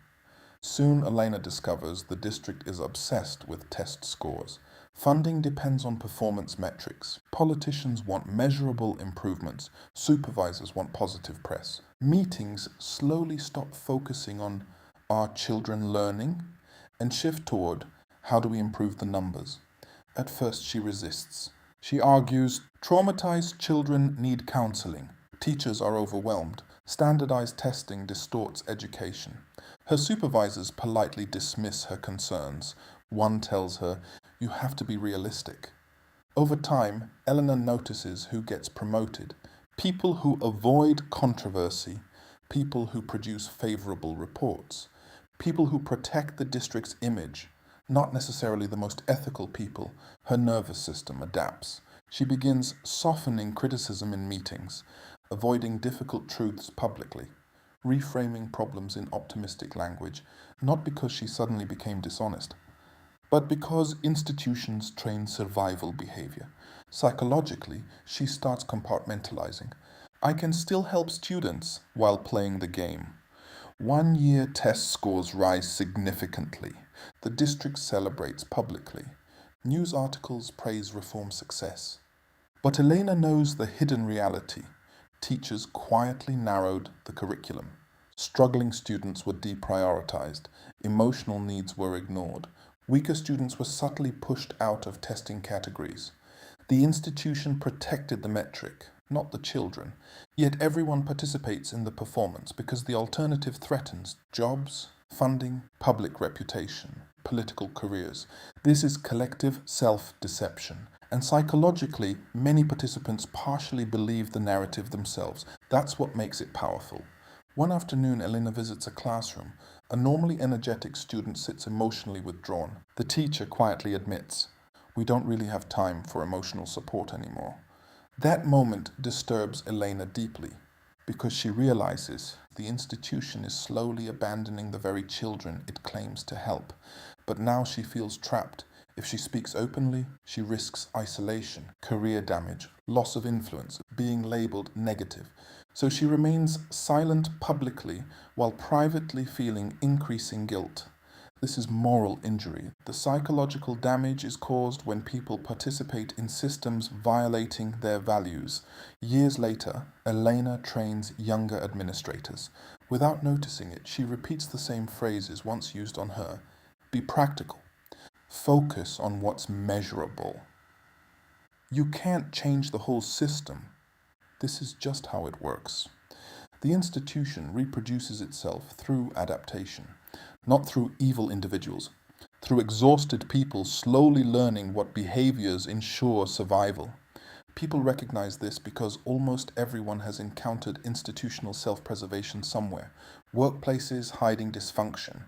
Soon, Elena discovers the district is obsessed with test scores. Funding depends on performance metrics. Politicians want measurable improvements. Supervisors want positive press. Meetings slowly stop focusing on are children learning and shift toward how do we improve the numbers. At first, she resists. She argues traumatized children need counseling. Teachers are overwhelmed. Standardized testing distorts education. Her supervisors politely dismiss her concerns. One tells her, you have to be realistic. Over time, Eleanor notices who gets promoted. People who avoid controversy. People who produce favorable reports. People who protect the district's image. Not necessarily the most ethical people. Her nervous system adapts. She begins softening criticism in meetings, avoiding difficult truths publicly, reframing problems in optimistic language. not because she suddenly became dishonest, but because institutions train survival behavior. Psychologically, she starts compartmentalizing. I can still help students while playing the game. 1 year test scores rise significantly. The district celebrates publicly. News articles praise reform success. But Elena knows the hidden reality. Teachers quietly narrowed the curriculum. Struggling students were deprioritized. Emotional needs were ignored. Weaker students were subtly pushed out of testing categories. The institution protected the metric, not the children. Yet everyone participates in the performance because the alternative threatens jobs, funding, public reputation, political careers. This is collective self-deception. And psychologically, many participants partially believe the narrative themselves. That's what makes it powerful. One afternoon, Elena visits a classroom. A normally energetic student sits emotionally withdrawn. The teacher quietly admits, "We don't really have time for emotional support anymore." That moment disturbs Elena deeply because she realizes the institution is slowly abandoning the very children it claims to help. But now she feels trapped. If she speaks openly, she risks isolation, career damage, loss of influence, being labeled negative. So she remains silent publicly while privately feeling increasing guilt. This is moral injury. The psychological damage is caused when people participate in systems violating their values. Years later, Elena trains younger administrators. Without noticing it, she repeats the same phrases once used on her. Be practical. Focus on what's measurable. You can't change the whole system. This is just how it works. The institution reproduces itself through adaptation, not through evil individuals, through exhausted people slowly learning what behaviors ensure survival. People recognize this because almost everyone has encountered institutional self-preservation somewhere. Workplaces hiding dysfunction.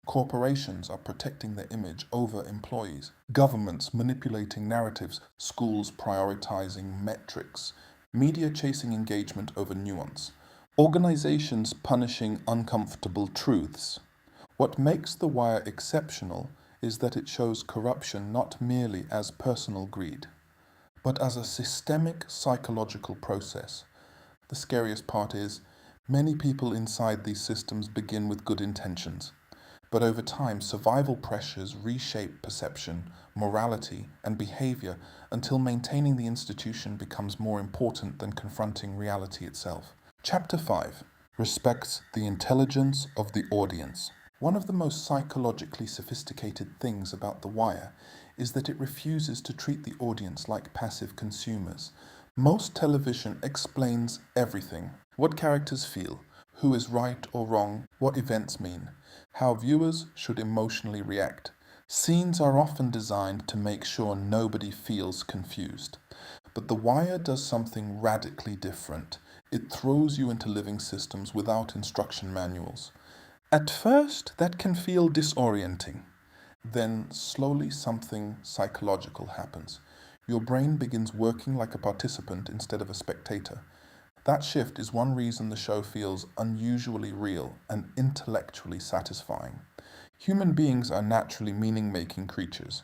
Corporations are protecting their image over employees. Governments manipulating narratives. Schools prioritizing metrics. Media chasing engagement over nuance. Organizations punishing uncomfortable truths. What makes The Wire exceptional is that it shows corruption not merely as personal greed, but as a systemic psychological process. The scariest part is, many people inside these systems begin with good intentions, but over time, survival pressures reshape perception, morality, and behavior until maintaining the institution becomes more important than confronting reality itself. Chapter 5 respects the intelligence of the audience. One of the most psychologically sophisticated things about The Wire is that it refuses to treat the audience like passive consumers. Most television explains everything: what characters feel, who is right or wrong, what events mean, how viewers should emotionally react. Scenes are often designed to make sure nobody feels confused. But The Wire does something radically different. It throws you into living systems without instruction manuals. At first, that can feel disorienting. Then, slowly, something psychological happens. Your brain begins working like a participant instead of a spectator. That shift is one reason the show feels unusually real and intellectually satisfying. Human beings are naturally meaning-making creatures.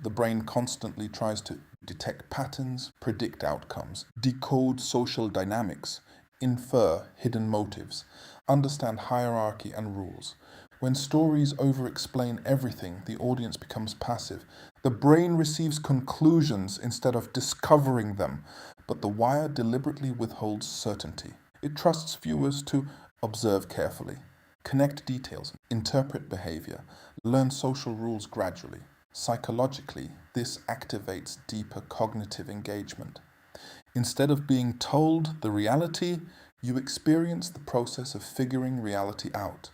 The brain constantly tries to detect patterns, predict outcomes, decode social dynamics, infer hidden motives, understand hierarchy and rules. When stories over-explain everything, the audience becomes passive. The brain receives conclusions instead of discovering them, but The Wire deliberately withholds certainty. It trusts viewers to observe carefully, connect details, interpret behavior, learn social rules gradually. Psychologically, this activates deeper cognitive engagement. Instead of being told the reality, you experience the process of figuring reality out.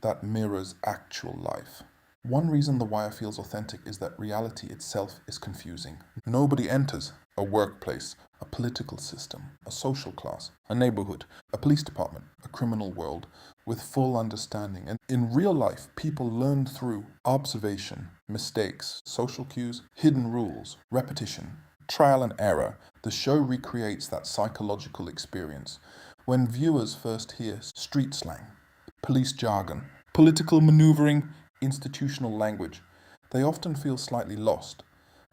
That mirrors actual life. One reason The Wire feels authentic is that reality itself is confusing. Nobody enters a workplace, a political system, a social class, a neighborhood, a police department, a criminal world with full understanding. And in real life, people learn through observation, mistakes, social cues, hidden rules, repetition, trial and error. The show recreates that psychological experience. When viewers first hear street slang, police jargon, political maneuvering, institutional language. They often feel slightly lost,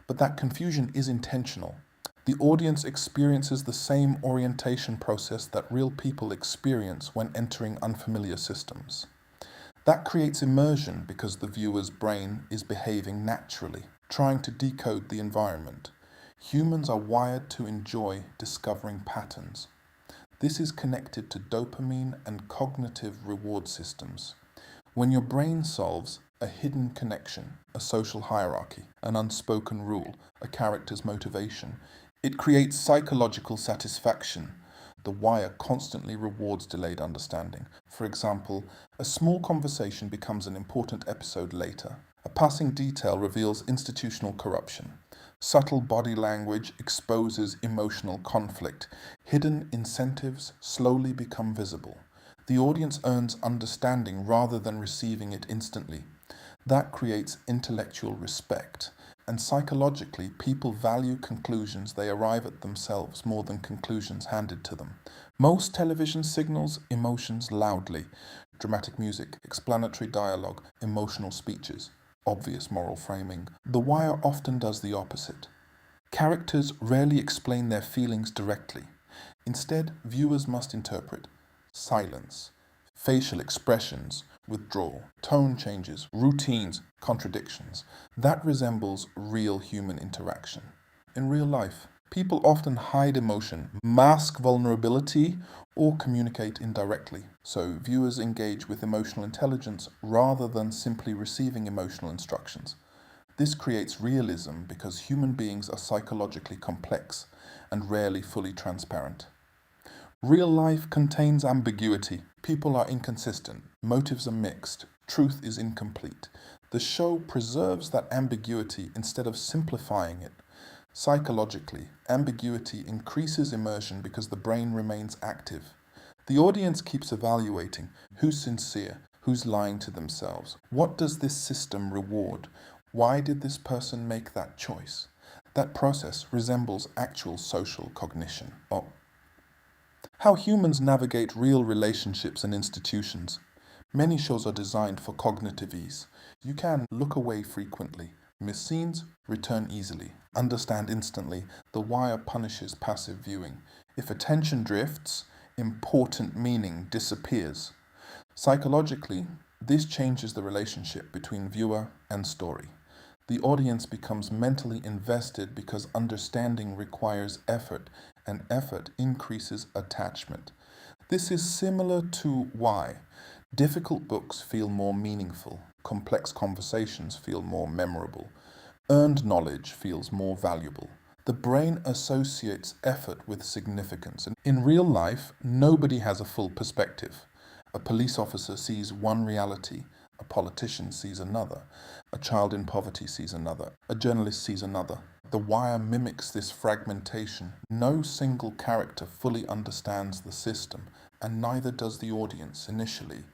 but that confusion is intentional. The audience experiences the same orientation process that real people experience when entering unfamiliar systems. That creates immersion because the viewer's brain is behaving naturally, trying to decode the environment. Humans are wired to enjoy discovering patterns. This is connected to dopamine and cognitive reward systems. When your brain solves a hidden connection, a social hierarchy, an unspoken rule, a character's motivation, it creates psychological satisfaction. The Wire constantly rewards delayed understanding. For example, a small conversation becomes an important episode later. A passing detail reveals institutional corruption. Subtle body language exposes emotional conflict. Hidden incentives slowly become visible. The audience earns understanding rather than receiving it instantly. That creates intellectual respect. And psychologically, people value conclusions they arrive at themselves more than conclusions handed to them. Most television signals emotions loudly. Dramatic music, explanatory dialogue, emotional speeches, obvious moral framing. The Wire often does the opposite. Characters rarely explain their feelings directly. Instead, viewers must interpret silence, facial expressions, withdrawal, tone changes, routines, contradictions. That resembles real human interaction. In real life, people often hide emotion, mask vulnerability, or communicate indirectly. So viewers engage with emotional intelligence rather than simply receiving emotional instructions. This creates realism because human beings are psychologically complex and rarely fully transparent. Real life contains ambiguity. People are inconsistent, motives are mixed, truth is incomplete. The show preserves that ambiguity instead of simplifying it. Psychologically, ambiguity increases immersion because the brain remains active. The audience keeps evaluating who's sincere, who's lying to themselves. What does this system reward? Why did this person make that choice? That process resembles actual social cognition. How humans navigate real relationships and institutions. Many shows are designed for cognitive ease. You can look away frequently, miss scenes, return easily, understand instantly. The Wire punishes passive viewing. If attention drifts, important meaning disappears. Psychologically, this changes the relationship between viewer and story. The audience becomes mentally invested because understanding requires effort, and effort increases attachment. This is similar to why difficult books feel more meaningful, complex conversations feel more memorable, earned knowledge feels more valuable. The brain associates effort with significance. And in real life, nobody has a full perspective. A police officer sees one reality, a politician sees another, a child in poverty sees another, a journalist sees another. The Wire mimics this fragmentation. No single character fully understands the system, and neither does the audience initially.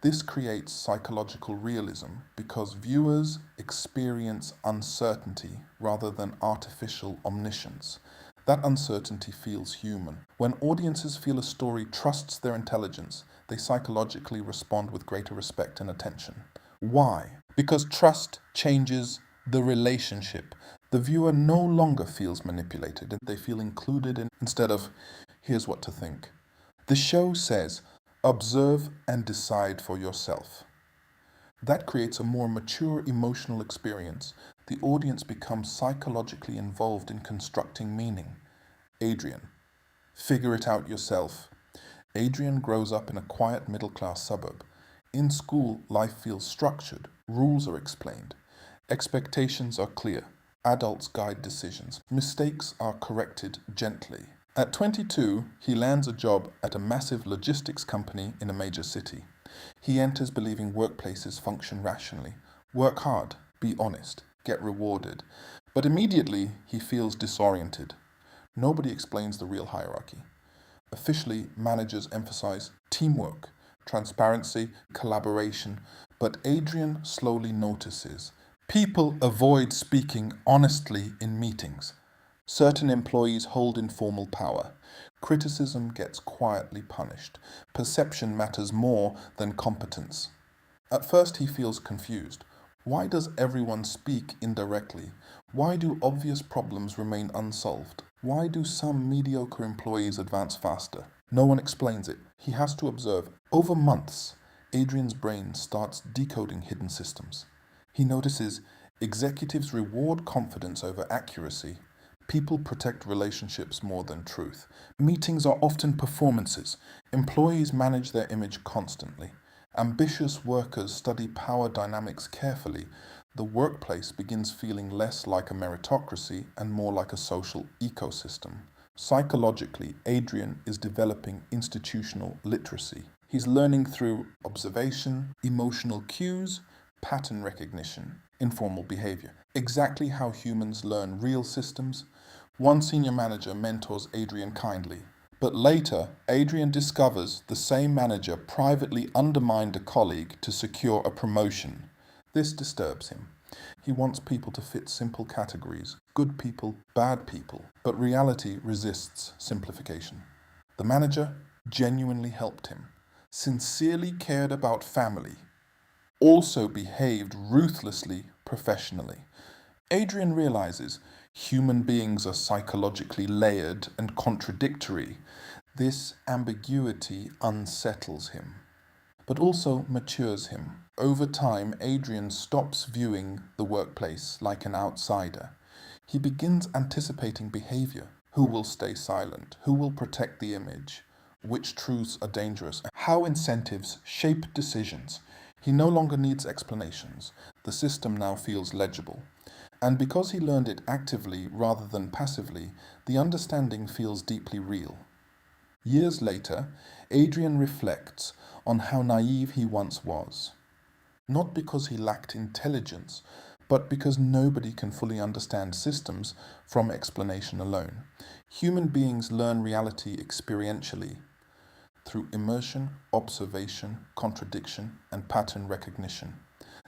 This creates psychological realism because viewers experience uncertainty rather than artificial omniscience. That uncertainty feels human. When audiences feel a story trusts their intelligence, they psychologically respond with greater respect and attention. Why? Because trust changes the relationship. The viewer no longer feels manipulated, they feel included instead of, here's what to think. The show says, observe and decide for yourself. That creates a more mature emotional experience. The audience becomes psychologically involved in constructing meaning. Adrian, figure it out yourself. Adrian grows up in a quiet middle-class suburb. In school, life feels structured. Rules are explained. Expectations are clear. Adults guide decisions. Mistakes are corrected gently. At 22, he lands a job at a massive logistics company in a major city. He enters believing workplaces function rationally. Work hard, be honest, get rewarded. But immediately, he feels disoriented. Nobody explains the real hierarchy. Officially, managers emphasize teamwork, transparency, collaboration, but Adrian slowly notices. People avoid speaking honestly in meetings. Certain employees hold informal power. Criticism gets quietly punished. Perception matters more than competence. At first he feels confused. Why does everyone speak indirectly? Why do obvious problems remain unsolved? Why do some mediocre employees advance faster? No one explains it. He has to observe. Over months, Adrian's brain starts decoding hidden systems. He notices executives reward confidence over accuracy. People protect relationships more than truth. Meetings are often performances. Employees manage their image constantly. Ambitious workers study power dynamics carefully. The workplace begins feeling less like a meritocracy and more like a social ecosystem. Psychologically, Adrian is developing institutional literacy. He's learning through observation, emotional cues, pattern recognition, informal behavior. Exactly how humans learn real systems. One senior manager mentors Adrian kindly. But later, Adrian discovers the same manager privately undermined a colleague to secure a promotion. This disturbs him. He wants people to fit simple categories, good people, bad people, but reality resists simplification. The manager genuinely helped him, sincerely cared about family, also behaved ruthlessly professionally. Adrian realizes human beings are psychologically layered and contradictory. This ambiguity unsettles him, but also matures him. Over time, Adrian stops viewing the workplace like an outsider. He begins anticipating behavior. Who will stay silent? Who will protect the image? Which truths are dangerous? How incentives shape decisions. He no longer needs explanations. The system now feels legible. And because he learned it actively rather than passively, the understanding feels deeply real. Years later, Adrian reflects on how naive he once was. Not because he lacked intelligence, but because nobody can fully understand systems from explanation alone. Human beings learn reality experientially through immersion, observation, contradiction, and pattern recognition.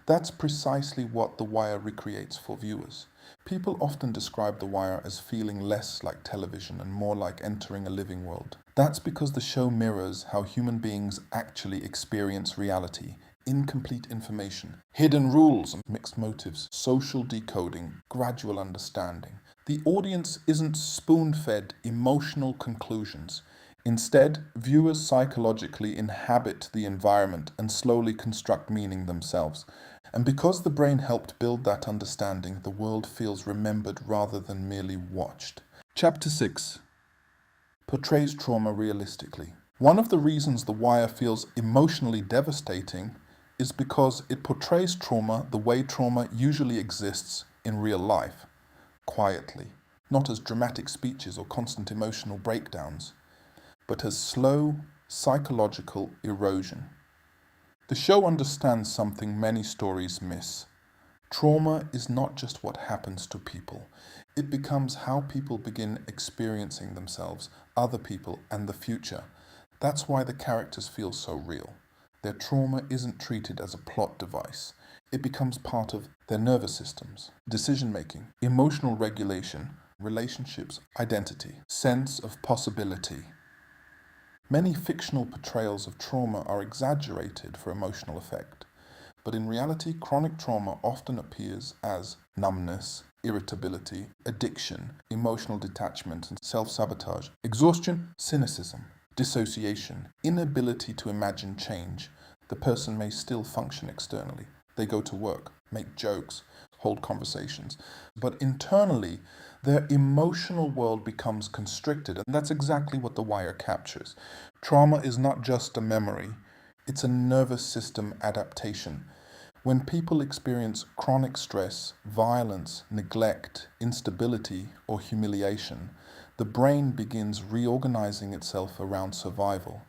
That's precisely what The Wire recreates for viewers. People often describe The Wire as feeling less like television and more like entering a living world. That's because the show mirrors how human beings actually experience reality. Incomplete information, hidden rules, mixed motives, social decoding, gradual understanding. The audience isn't spoon-fed emotional conclusions. Instead, viewers psychologically inhabit the environment and slowly construct meaning themselves. And because the brain helped build that understanding, the world feels remembered rather than merely watched. Chapter 6 portrays trauma realistically. One of the reasons The Wire feels emotionally devastating is because it portrays trauma the way trauma usually exists in real life, quietly, not as dramatic speeches or constant emotional breakdowns, but as slow, psychological erosion. The show understands something many stories miss. Trauma is not just what happens to people. It becomes how people begin experiencing themselves, other people, and the future. That's why the characters feel so real. Their trauma isn't treated as a plot device. It becomes part of their nervous systems, decision-making, emotional regulation, relationships, identity, sense of possibility. Many fictional portrayals of trauma are exaggerated for emotional effect, but in reality, chronic trauma often appears as numbness, irritability, addiction, emotional detachment, and self-sabotage, exhaustion, cynicism, dissociation, inability to imagine change. The person may still function externally. They go to work, make jokes, hold conversations, but internally, their emotional world becomes constricted, and that's exactly what The Wire captures. Trauma is not just a memory, it's a nervous system adaptation. When people experience chronic stress, violence, neglect, instability, or humiliation, the brain begins reorganizing itself around survival.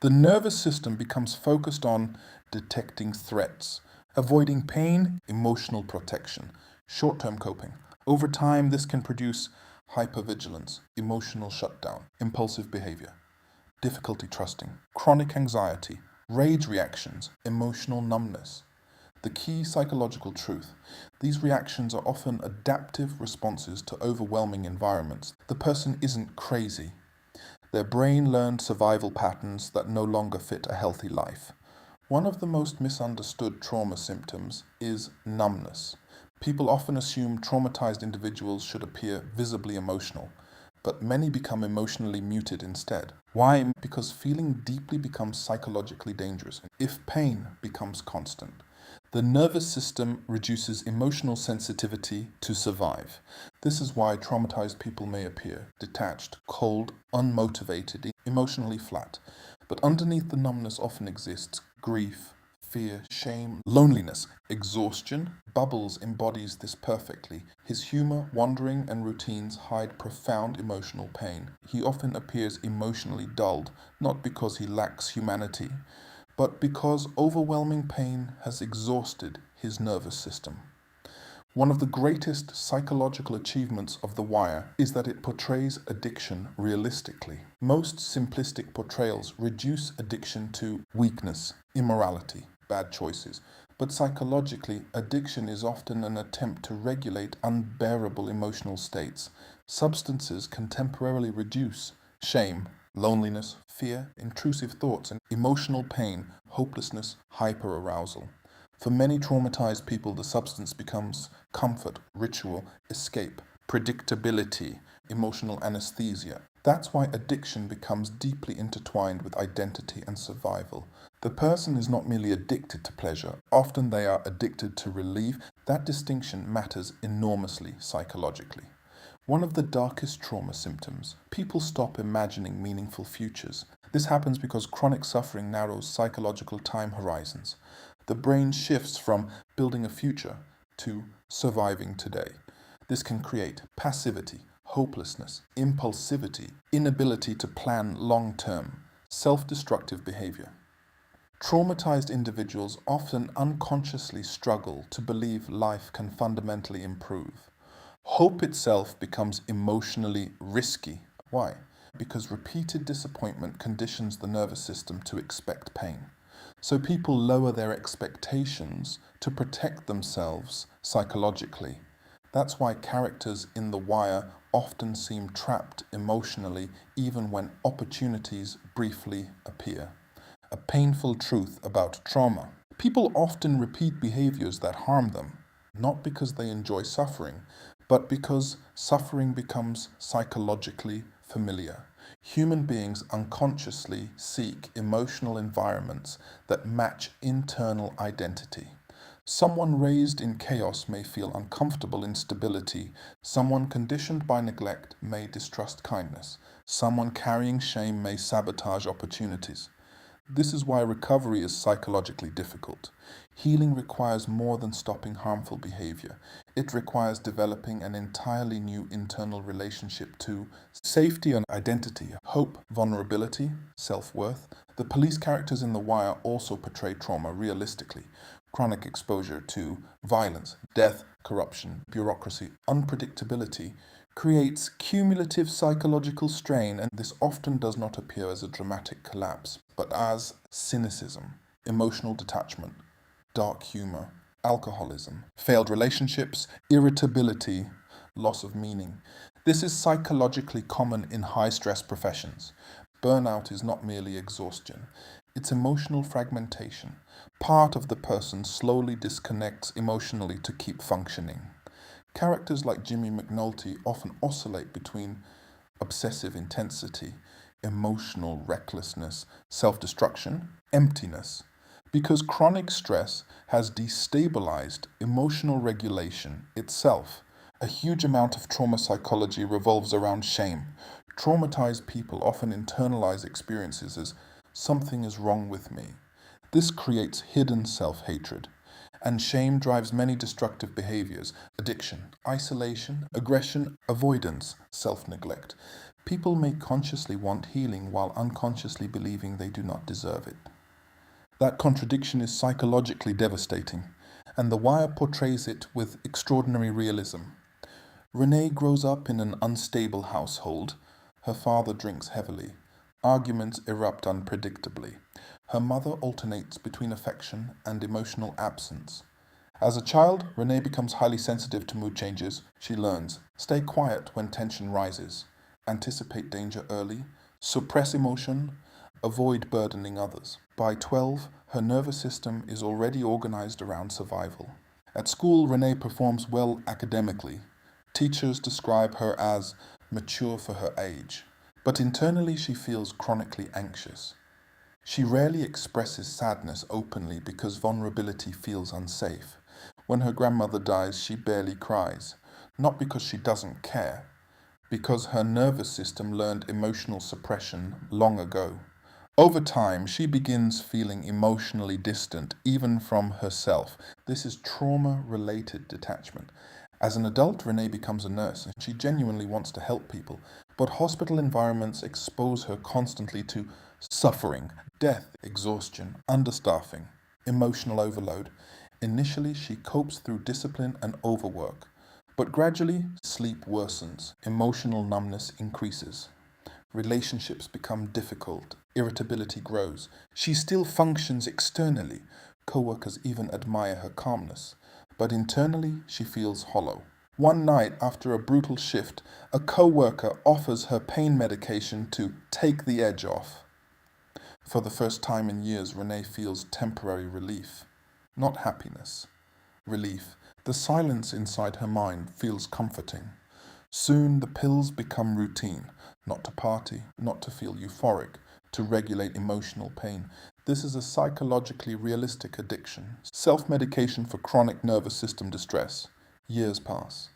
The nervous system becomes focused on detecting threats, avoiding pain, emotional protection, short-term coping. Over time, this can produce hypervigilance, emotional shutdown, impulsive behavior, difficulty trusting, chronic anxiety, rage reactions, emotional numbness. The key psychological truth: these reactions are often adaptive responses to overwhelming environments. The person isn't crazy. Their brain learned survival patterns that no longer fit a healthy life. One of the most misunderstood trauma symptoms is numbness. People often assume traumatized individuals should appear visibly emotional, but many become emotionally muted instead. Why? Because feeling deeply becomes psychologically dangerous if pain becomes constant. The nervous system reduces emotional sensitivity to survive. This is why traumatized people may appear detached, cold, unmotivated, emotionally flat. But underneath the numbness often exists grief, fear, shame, loneliness, exhaustion. Bubbles embodies this perfectly. His humor, wandering, and routines hide profound emotional pain. He often appears emotionally dulled, not because he lacks humanity, but because overwhelming pain has exhausted his nervous system. One of the greatest psychological achievements of The Wire is that it portrays addiction realistically. Most simplistic portrayals reduce addiction to weakness, immorality, bad choices. But psychologically, addiction is often an attempt to regulate unbearable emotional states. Substances can temporarily reduce shame, loneliness, fear, intrusive thoughts, and emotional pain, hopelessness, hyperarousal. For many traumatized people, the substance becomes comfort, ritual, escape, predictability, emotional anesthesia. That's why addiction becomes deeply intertwined with identity and survival. The person is not merely addicted to pleasure, often they are addicted to relief. That distinction matters enormously psychologically. One of the darkest trauma symptoms, people stop imagining meaningful futures. This happens because chronic suffering narrows psychological time horizons. The brain shifts from building a future to surviving today. This can create passivity, hopelessness, impulsivity, inability to plan long term, self destructive behavior. Traumatized individuals often unconsciously struggle to believe life can fundamentally improve. Hope itself becomes emotionally risky. Why? Because repeated disappointment conditions the nervous system to expect pain. So people lower their expectations to protect themselves psychologically. That's why characters in The Wire often seem trapped emotionally even when opportunities briefly appear. A painful truth about trauma. People often repeat behaviors that harm them, not because they enjoy suffering, but because suffering becomes psychologically familiar. Human beings unconsciously seek emotional environments that match internal identity. Someone raised in chaos may feel uncomfortable in stability. Someone conditioned by neglect may distrust kindness. Someone carrying shame may sabotage opportunities. This is why recovery is psychologically difficult. Healing requires more than stopping harmful behavior. It requires developing an entirely new internal relationship to safety and identity, hope, vulnerability, self worth. The police characters in The Wire also portray trauma realistically. Chronic exposure to violence, death, corruption, bureaucracy, unpredictability creates cumulative psychological strain, and this often does not appear as a dramatic collapse, but as cynicism, emotional detachment, dark humor, alcoholism, failed relationships, irritability, loss of meaning. This is psychologically common in high stress professions. Burnout is not merely exhaustion, it's emotional fragmentation. Part of the person slowly disconnects emotionally to keep functioning. Characters like Jimmy McNulty often oscillate between obsessive intensity, emotional recklessness, self destruction, emptiness, because chronic stress has destabilized emotional regulation itself. A huge amount of trauma psychology revolves around shame. Traumatized people often internalize experiences as something is wrong with me. This creates hidden self hatred. And shame drives many destructive behaviors addiction, isolation, aggression, avoidance, self neglect. People may consciously want healing while unconsciously believing they do not deserve it. That contradiction is psychologically devastating, and The Wire portrays it with extraordinary realism. Renee grows up in an unstable household. Her father drinks heavily. Arguments erupt unpredictably. Her mother alternates between affection and emotional absence. As a child, Renee becomes highly sensitive to mood changes. She learns stay quiet when tension rises, anticipate danger early, suppress emotion, avoid burdening others. By 12, her nervous system is already organized around survival. At school, Renee performs well academically. Teachers describe her as mature for her age, but internally she feels chronically anxious. She rarely expresses sadness openly because vulnerability feels unsafe. When her grandmother dies, she barely cries, not because she doesn't care, because her nervous system learned emotional suppression long ago. Over time, she begins feeling emotionally distant, even from herself. This is trauma-related detachment. As an adult, Renee becomes a nurse, and she genuinely wants to help people. But hospital environments expose her constantly to suffering, death, exhaustion, understaffing, emotional overload. Initially, she copes through discipline and overwork. But gradually, sleep worsens, emotional numbness increases. Relationships become difficult, irritability grows. She still functions externally. Co-workers even admire her calmness. But internally, she feels hollow. One night, after a brutal shift, a co-worker offers her pain medication to take the edge off. For the first time in years, Renee feels temporary relief, not happiness. Relief. The silence inside her mind feels comforting. Soon the pills become routine, not to party, not to feel euphoric, to regulate emotional pain. This is a psychologically realistic addiction, self-medication for chronic nervous system distress. Years pass.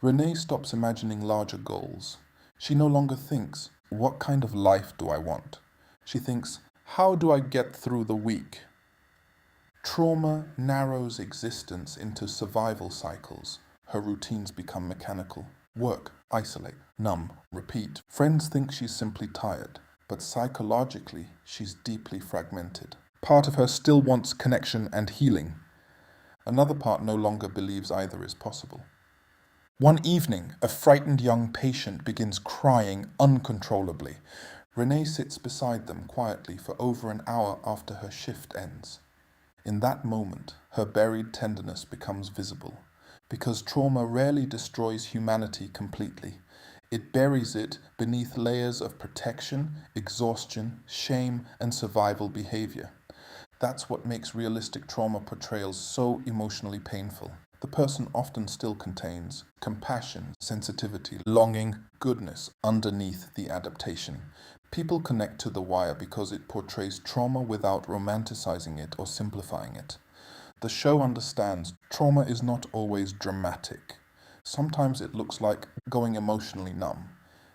Renee stops imagining larger goals. She no longer thinks, what kind of life do I want? She thinks, how do I get through the week? Trauma narrows existence into survival cycles. Her routines become mechanical. Work, isolate, numb, repeat. Friends think she's simply tired, but psychologically, she's deeply fragmented. Part of her still wants connection and healing. Another part no longer believes either is possible. One evening, a frightened young patient begins crying uncontrollably. Renee sits beside them quietly for over an hour after her shift ends. In that moment, her buried tenderness becomes visible, because trauma rarely destroys humanity completely. It buries it beneath layers of protection, exhaustion, shame, and survival behavior. That's what makes realistic trauma portrayals so emotionally painful. The person often still contains compassion, sensitivity, longing, goodness underneath the adaptation. People connect to The Wire because it portrays trauma without romanticizing it or simplifying it. The show understands trauma is not always dramatic. Sometimes it looks like going emotionally numb,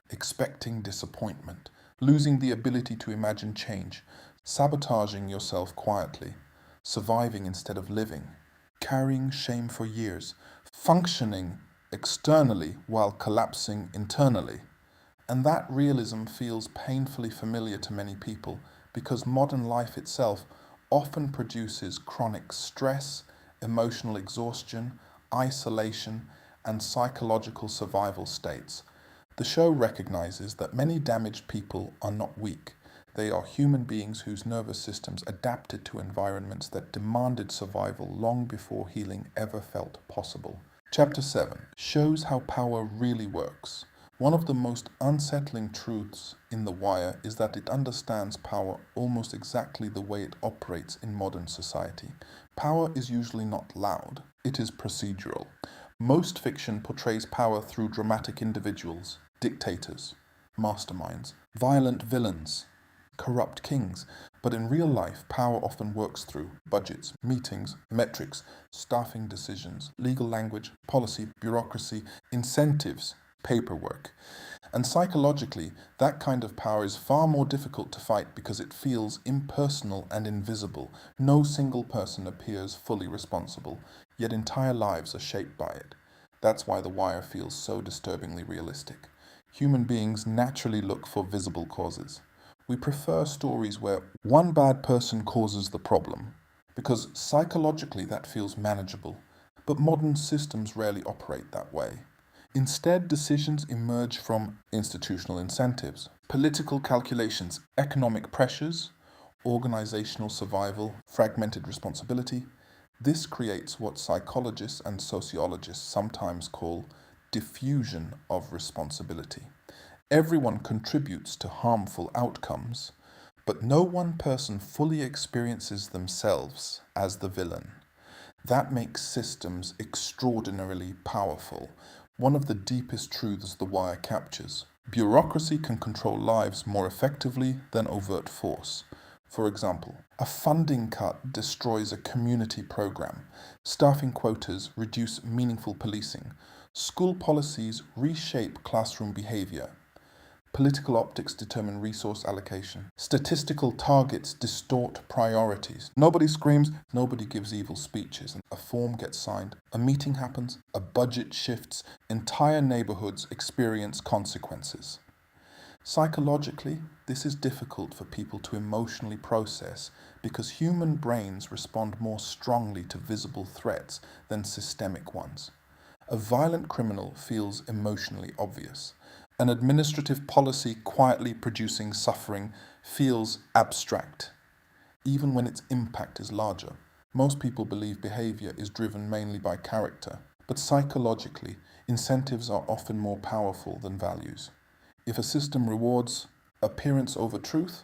expecting disappointment, losing the ability to imagine change, sabotaging yourself quietly, surviving instead of living, carrying shame for years, functioning externally while collapsing internally. And that realism feels painfully familiar to many people because modern life itself often produces chronic stress, emotional exhaustion, isolation, and psychological survival states. The show recognizes that many damaged people are not weak. They are human beings whose nervous systems adapted to environments that demanded survival long before healing ever felt possible. Chapter 7 shows how power really works. One of the most unsettling truths in The Wire is that it understands power almost exactly the way it operates in modern society. Power is usually not loud, it is procedural. Most fiction portrays power through dramatic individuals, dictators, masterminds, violent villains, corrupt kings. But in real life, power often works through budgets, meetings, metrics, staffing decisions, legal language, policy, bureaucracy, incentives, paperwork. And psychologically, that kind of power is far more difficult to fight because it feels impersonal and invisible. No single person appears fully responsible, yet entire lives are shaped by it. That's why The Wire feels so disturbingly realistic. Human beings naturally look for visible causes. We prefer stories where one bad person causes the problem, because psychologically that feels manageable. But modern systems rarely operate that way. Instead, decisions emerge from institutional incentives, political calculations, economic pressures, organizational survival, fragmented responsibility. This creates what psychologists and sociologists sometimes call diffusion of responsibility. Everyone contributes to harmful outcomes, but no one person fully experiences themselves as the villain. That makes systems extraordinarily powerful, one of the deepest truths The Wire captures. Bureaucracy can control lives more effectively than overt force. For example, a funding cut destroys a community program. Staffing quotas reduce meaningful policing. School policies reshape classroom behavior. Political optics determine resource allocation. Statistical targets distort priorities. Nobody screams, nobody gives evil speeches. A form gets signed, a meeting happens, a budget shifts, entire neighborhoods experience consequences. Psychologically, this is difficult for people to emotionally process because human brains respond more strongly to visible threats than systemic ones. A violent criminal feels emotionally obvious. An administrative policy quietly producing suffering feels abstract, even when its impact is larger. Most people believe behavior is driven mainly by character, but psychologically, incentives are often more powerful than values. If a system rewards appearance over truth,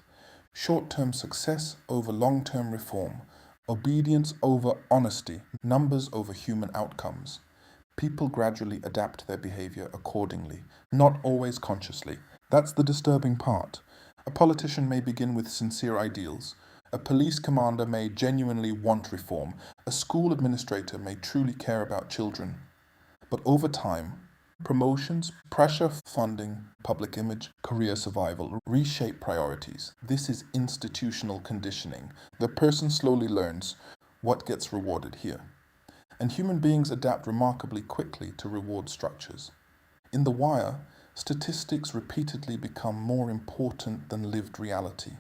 short-term success over long-term reform, obedience over honesty, numbers over human outcomes, people gradually adapt their behavior accordingly, not always consciously. That's the disturbing part. A politician may begin with sincere ideals. A police commander may genuinely want reform. A school administrator may truly care about children. But over time, promotions, pressure, funding, public image, career survival reshape priorities. This is institutional conditioning. The person slowly learns what gets rewarded here. And human beings adapt remarkably quickly to reward structures. In The Wire, statistics repeatedly become more important than lived reality.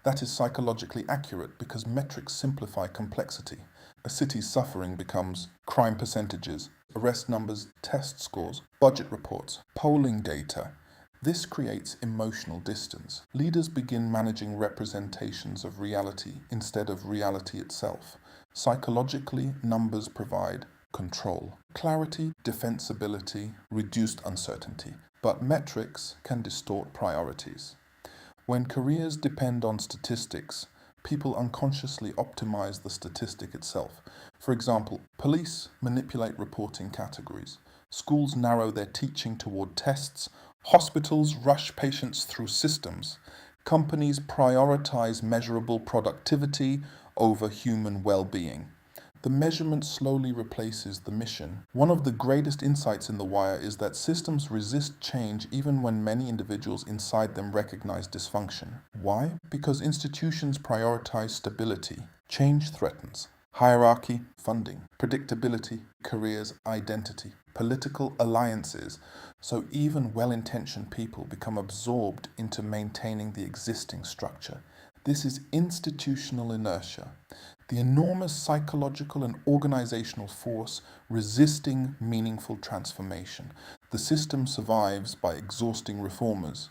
That is psychologically accurate because metrics simplify complexity. A city's suffering becomes crime percentages, arrest numbers, test scores, budget reports, polling data. This creates emotional distance. Leaders begin managing representations of reality instead of reality itself. Psychologically, numbers provide control, clarity, defensibility, reduced uncertainty. But metrics can distort priorities. When careers depend on statistics, people unconsciously optimize the statistic itself. For example, police manipulate reporting categories. Schools narrow their teaching toward tests. Hospitals rush patients through systems. Companies prioritize measurable productivity over human well-being. The measurement slowly replaces the mission. One of the greatest insights in The Wire is that systems resist change even when many individuals inside them recognize dysfunction. Why? Because institutions prioritize stability. Change threatens. Hierarchy, funding, predictability, careers, identity, political alliances. So even well-intentioned people become absorbed into maintaining the existing structure. This is institutional inertia, the enormous psychological and organizational force resisting meaningful transformation. The system survives by exhausting reformers.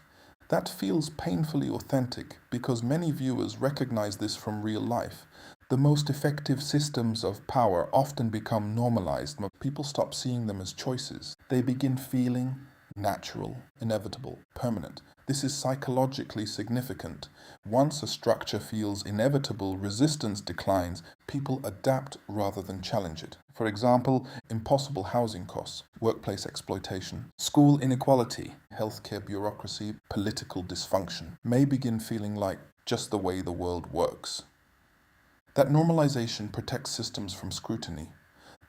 That feels painfully authentic because many viewers recognize this from real life. The most effective systems of power often become normalized. People stop seeing them as choices. They begin feeling natural, inevitable, permanent. This is psychologically significant. Once a structure feels inevitable, resistance declines. People adapt rather than challenge it. For example, impossible housing costs, workplace exploitation, school inequality, healthcare bureaucracy, political dysfunction may begin feeling like just the way the world works. That normalization protects systems from scrutiny.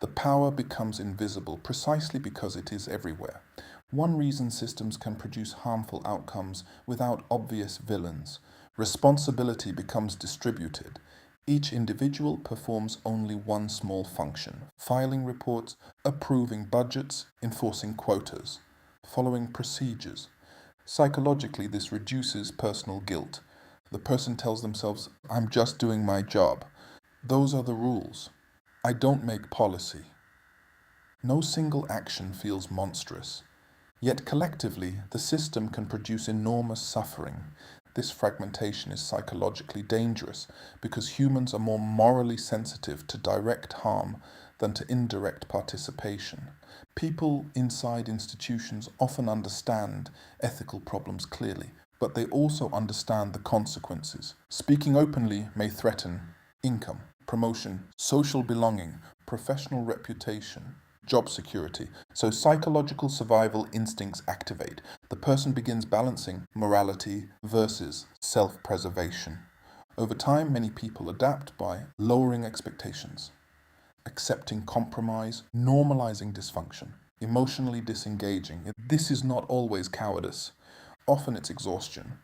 The power becomes invisible precisely because it is everywhere. One reason systems can produce harmful outcomes without obvious villains. Responsibility becomes distributed. Each individual performs only one small function: filing reports, approving budgets, enforcing quotas, following procedures. Psychologically, this reduces personal guilt. The person tells themselves, "I'm just doing my job. Those are the rules. I don't make policy." No single action feels monstrous. Yet collectively, the system can produce enormous suffering. This fragmentation is psychologically dangerous because humans are more morally sensitive to direct harm than to indirect participation. People inside institutions often understand ethical problems clearly. but they also understand the consequences. Speaking openly may threaten income, promotion, social belonging, professional reputation, job security. So psychological survival instincts activate. The person begins balancing morality versus self-preservation. Over time, many people adapt by lowering expectations, accepting compromise, normalizing dysfunction, emotionally disengaging. This is not always cowardice. Often it's exhaustion.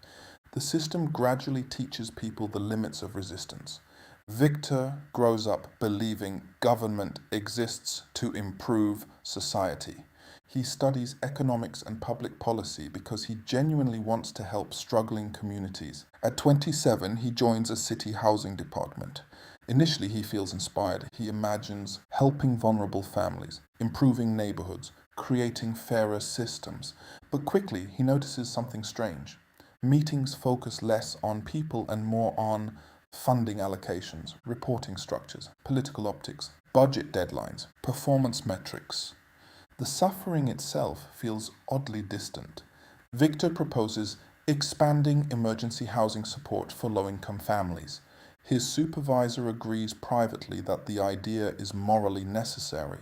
The system gradually teaches people the limits of resistance. Victor grows up believing government exists to improve society. He studies economics and public policy because he genuinely wants to help struggling communities. At 27, he joins a city housing department. Initially, he feels inspired. He imagines helping vulnerable families, improving neighborhoods, creating fairer systems. But quickly, he notices something strange. Meetings focus less on people and more on funding allocations, reporting structures, political optics, budget deadlines, performance metrics. The suffering itself feels oddly distant. Victor proposes expanding emergency housing support for low-income families. His supervisor agrees privately that the idea is morally necessary,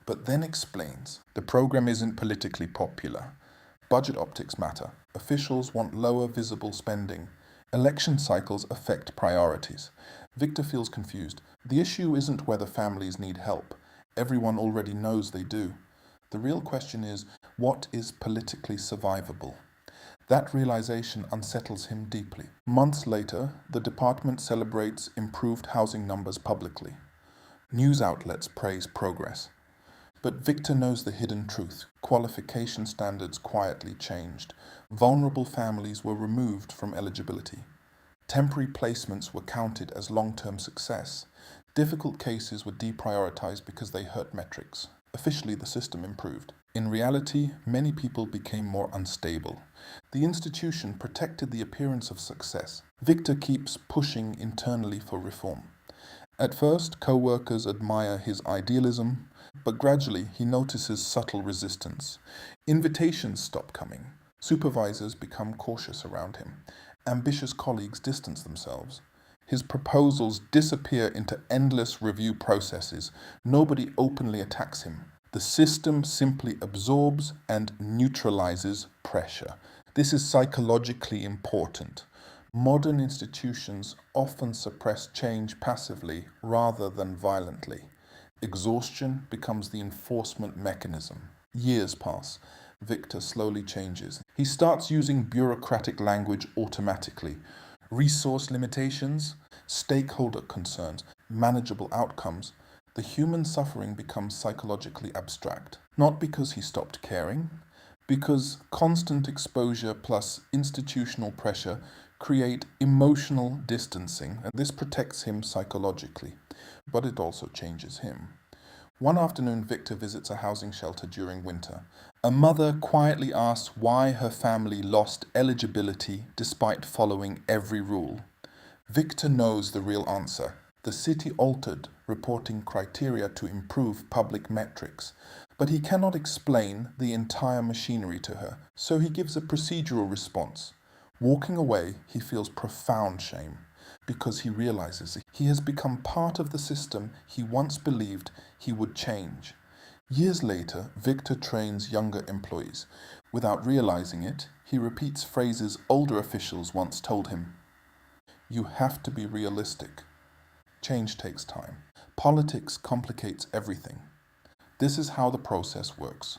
but then explains the program isn't politically popular. Budget optics matter. Officials want lower visible spending. Election cycles affect priorities. Victor feels confused. The issue isn't whether families need help. Everyone already knows they do. The real question is, what is politically survivable? That realization unsettles him deeply. Months later, the department celebrates improved housing numbers publicly. News outlets praise progress. But Victor knows the hidden truth. Qualification standards quietly changed. Vulnerable families were removed from eligibility. Temporary placements were counted as long-term success. Difficult cases were deprioritized because they hurt metrics. Officially, the system improved. In reality, many people became more unstable. The institution protected the appearance of success. Victor keeps pushing internally for reform. At first, co-workers admire his idealism, but gradually he notices subtle resistance. Invitations stop coming. Supervisors become cautious around him. Ambitious colleagues distance themselves. His proposals disappear into endless review processes. Nobody openly attacks him. The system simply absorbs and neutralizes pressure. This is psychologically important. Modern institutions often suppress change passively rather than violently. Exhaustion becomes the enforcement mechanism. Years pass. Victor slowly changes. He starts using bureaucratic language automatically. Resource limitations, stakeholder concerns, manageable outcomes. The human suffering becomes psychologically abstract. Not because he stopped caring, because constant exposure plus institutional pressure create emotional distancing, and this protects him psychologically, but it also changes him. One afternoon, Victor visits a housing shelter during winter. A mother quietly asks why her family lost eligibility despite following every rule. Victor knows the real answer. The city altered reporting criteria to improve public metrics, but he cannot explain the entire machinery to her, so he gives a procedural response. Walking away, he feels profound shame because he realizes he has become part of the system he once believed he would change. Years later, Victor trains younger employees. Without realizing it, he repeats phrases older officials once told him. You have to be realistic. Change takes time. Politics complicates everything. This is how the process works.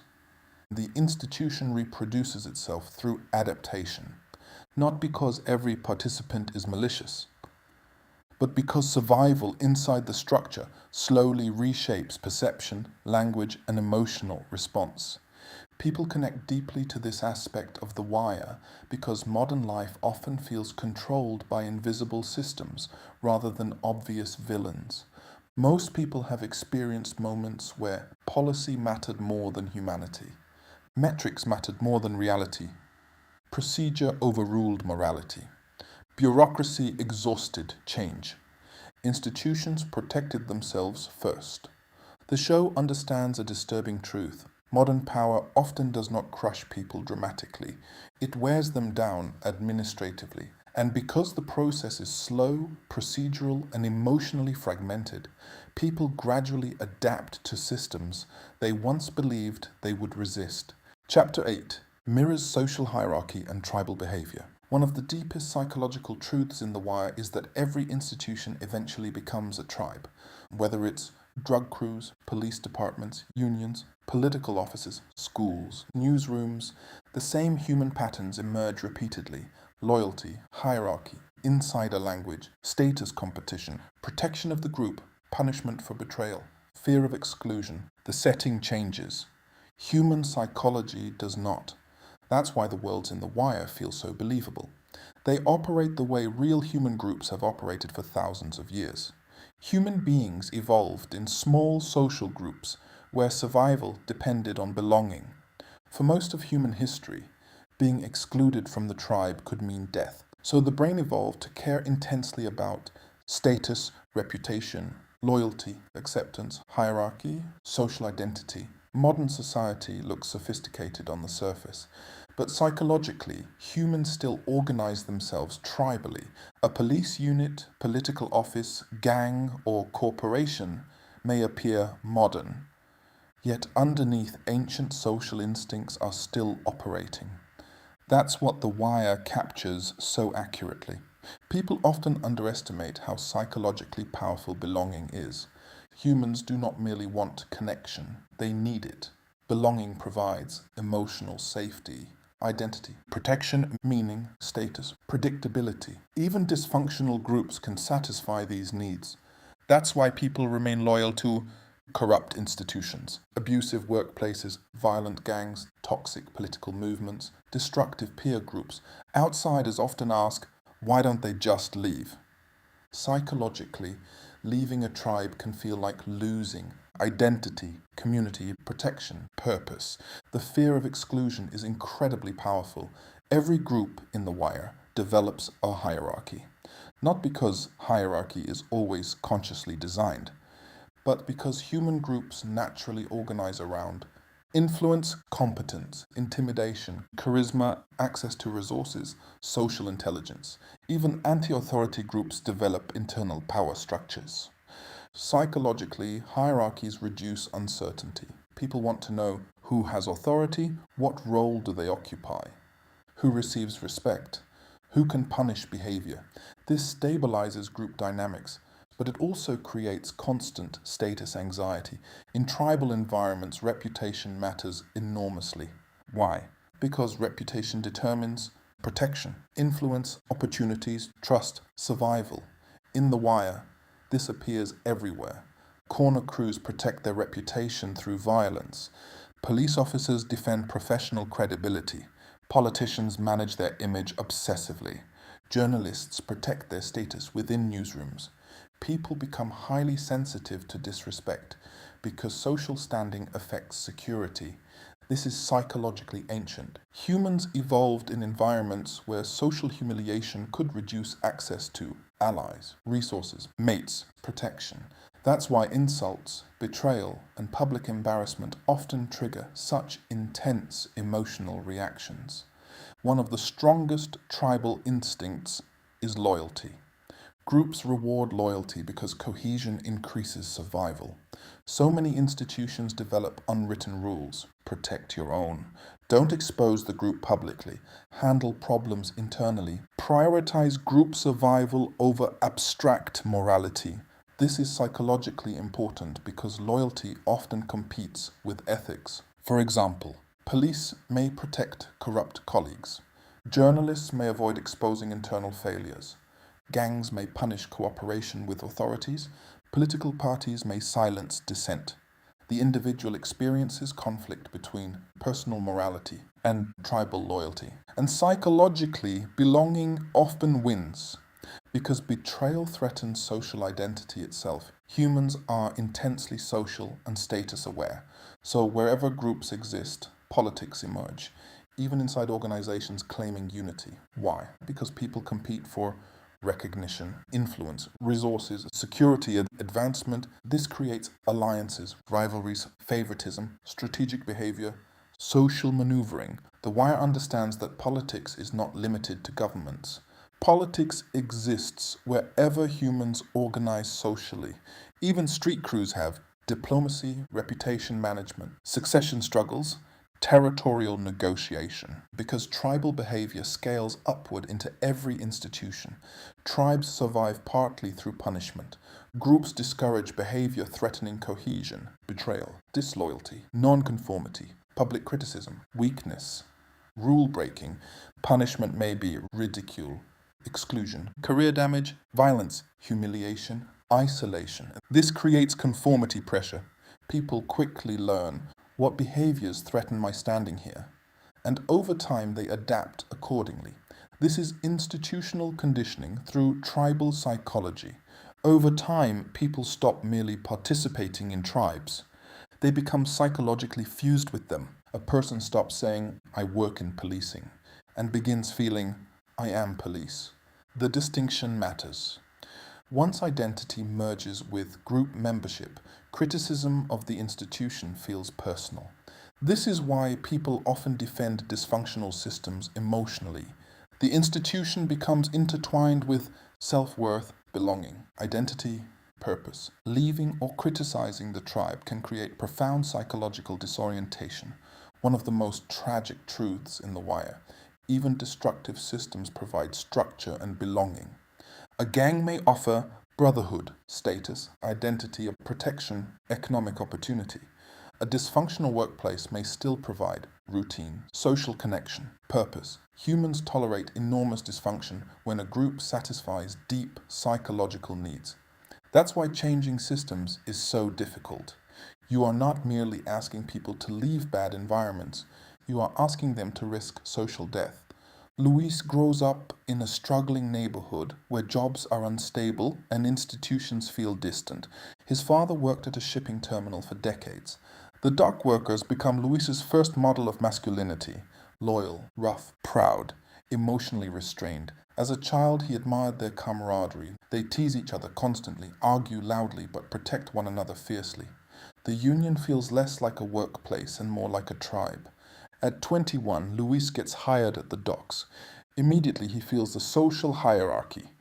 The institution reproduces itself through adaptation, not because every participant is malicious, but because survival inside the structure slowly reshapes perception, language, and emotional response. People connect deeply to this aspect of the wire because modern life often feels controlled by invisible systems rather than obvious villains. Most people have experienced moments where policy mattered more than humanity. Metrics mattered more than reality. Procedure overruled morality. Bureaucracy exhausted change. Institutions protected themselves first. The show understands a disturbing truth. Modern power often does not crush people dramatically. It wears them down administratively. And because the process is slow, procedural, and emotionally fragmented, people gradually adapt to systems they once believed they would resist. Chapter 8 mirrors social hierarchy and tribal behavior. One of the deepest psychological truths in The Wire is that every institution eventually becomes a tribe, whether it's drug crews, police departments, unions, political offices, schools, newsrooms. The same human patterns emerge repeatedly: loyalty, hierarchy, insider language, status competition, protection of the group, punishment for betrayal, fear of exclusion. The setting changes. Human psychology does not. That's why the worlds in The Wire feel so believable. They operate the way real human groups have operated for thousands of years. Human beings evolved in small social groups where survival depended on belonging. For most of human history, being excluded from the tribe could mean death. So the brain evolved to care intensely about status, reputation, loyalty, acceptance, hierarchy, social identity. Modern society looks sophisticated on the surface, but psychologically, humans still organize themselves tribally. A police unit, political office, gang, or corporation may appear modern, yet underneath, ancient social instincts are still operating. That's what The Wire captures so accurately. People often underestimate how psychologically powerful belonging is. Humans do not merely want connection, they need it. Belonging provides emotional safety, identity, protection, meaning, status, predictability. Even dysfunctional groups can satisfy these needs. That's why people remain loyal to corrupt institutions, abusive workplaces, violent gangs, toxic political movements, destructive peer groups. Outsiders often ask, why don't they just leave? Psychologically, leaving a tribe can feel like losing identity, community, protection, purpose. The fear of exclusion is incredibly powerful. Every group in The Wire develops a hierarchy. Not because hierarchy is always consciously designed, but because human groups naturally organize around influence, competence, intimidation, charisma, access to resources, social intelligence. Even anti-authority groups develop internal power structures. Psychologically, hierarchies reduce uncertainty. People want to know who has authority, what role do they occupy, who receives respect, who can punish behavior. This stabilizes group dynamics, but it also creates constant status anxiety. In tribal environments, reputation matters enormously. Why? Because reputation determines protection, influence, opportunities, trust, survival. In The Wire, this appears everywhere. Corner crews protect their reputation through violence. Police officers defend professional credibility. Politicians manage their image obsessively. Journalists protect their status within newsrooms. People become highly sensitive to disrespect because social standing affects security. This is psychologically ancient. Humans evolved in environments where social humiliation could reduce access to allies, resources, mates, protection. That's why insults, betrayal, and public embarrassment often trigger such intense emotional reactions. One of the strongest tribal instincts is loyalty. Groups reward loyalty because cohesion increases survival. So many institutions develop unwritten rules. Protect your own. Don't expose the group publicly. Handle problems internally. Prioritize group survival over abstract morality. This is psychologically important because loyalty often competes with ethics. For example, police may protect corrupt colleagues. Journalists may avoid exposing internal failures. Gangs may punish cooperation with authorities. Political parties may silence dissent. The individual experiences conflict between personal morality and tribal loyalty. And psychologically, belonging often wins. Because betrayal threatens social identity itself. Humans are intensely social and status aware. So wherever groups exist, politics emerge, even inside organizations claiming unity. Why? Because people compete for recognition, influence, resources, security, advancement. This creates alliances, rivalries, favoritism, strategic behavior, social maneuvering. The Wire understands that politics is not limited to governments. Politics exists wherever humans organize socially. Even street crews have diplomacy, reputation management, succession struggles, territorial negotiation. Because tribal behavior scales upward into every institution, tribes survive partly through punishment. Groups discourage behavior threatening cohesion, betrayal, disloyalty, nonconformity, public criticism, weakness, rule breaking. Punishment may be ridicule, exclusion, career damage, violence, humiliation, isolation. This creates conformity pressure. People quickly learn what behaviors threaten my standing here, and over time they adapt accordingly. This is institutional conditioning through tribal psychology. Over time, people stop merely participating in tribes. They become psychologically fused with them. A person stops saying, "I work in policing," and begins feeling, "I am police." The distinction matters. Once identity merges with group membership, criticism of the institution feels personal. This is why people often defend dysfunctional systems emotionally. The institution becomes intertwined with self-worth, belonging, identity, purpose. Leaving or criticizing the tribe can create profound psychological disorientation, one of the most tragic truths in The Wire. Even destructive systems provide structure and belonging. A gang may offer brotherhood, status, identity, protection, economic opportunity. A dysfunctional workplace may still provide routine, social connection, purpose. Humans tolerate enormous dysfunction when a group satisfies deep psychological needs. That's why changing systems is so difficult. You are not merely asking people to leave bad environments, you are asking them to risk social death. Luis grows up in a struggling neighborhood where jobs are unstable and institutions feel distant. His father worked at a shipping terminal for decades. The dock workers become Luis's first model of masculinity: loyal, rough, proud, emotionally restrained. As a child, he admired their camaraderie. They tease each other constantly, argue loudly, but protect one another fiercely. The union feels less like a workplace and more like a tribe. At 21, Luis gets hired at the docks. Immediately, he feels the social hierarchy.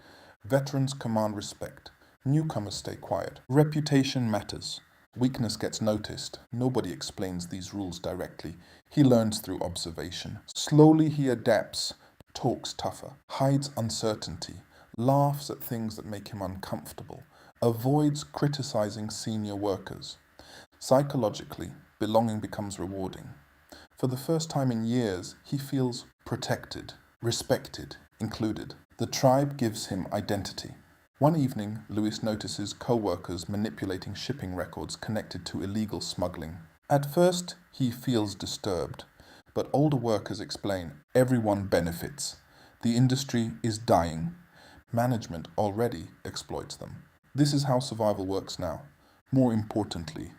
Veterans command respect. Newcomers stay quiet. Reputation matters. Weakness gets noticed. Nobody explains these rules directly. He learns through observation. Slowly, he adapts, talks tougher, hides uncertainty, laughs at things that make him uncomfortable, avoids criticizing senior workers. Psychologically, belonging becomes rewarding. For the first time in years, he feels protected, respected, included. The tribe gives him identity. One evening, Luis notices co-workers manipulating shipping records connected to illegal smuggling. At first, he feels disturbed, but older workers explain everyone benefits. The industry is dying. Management already exploits them. This is how survival works now. More importantly,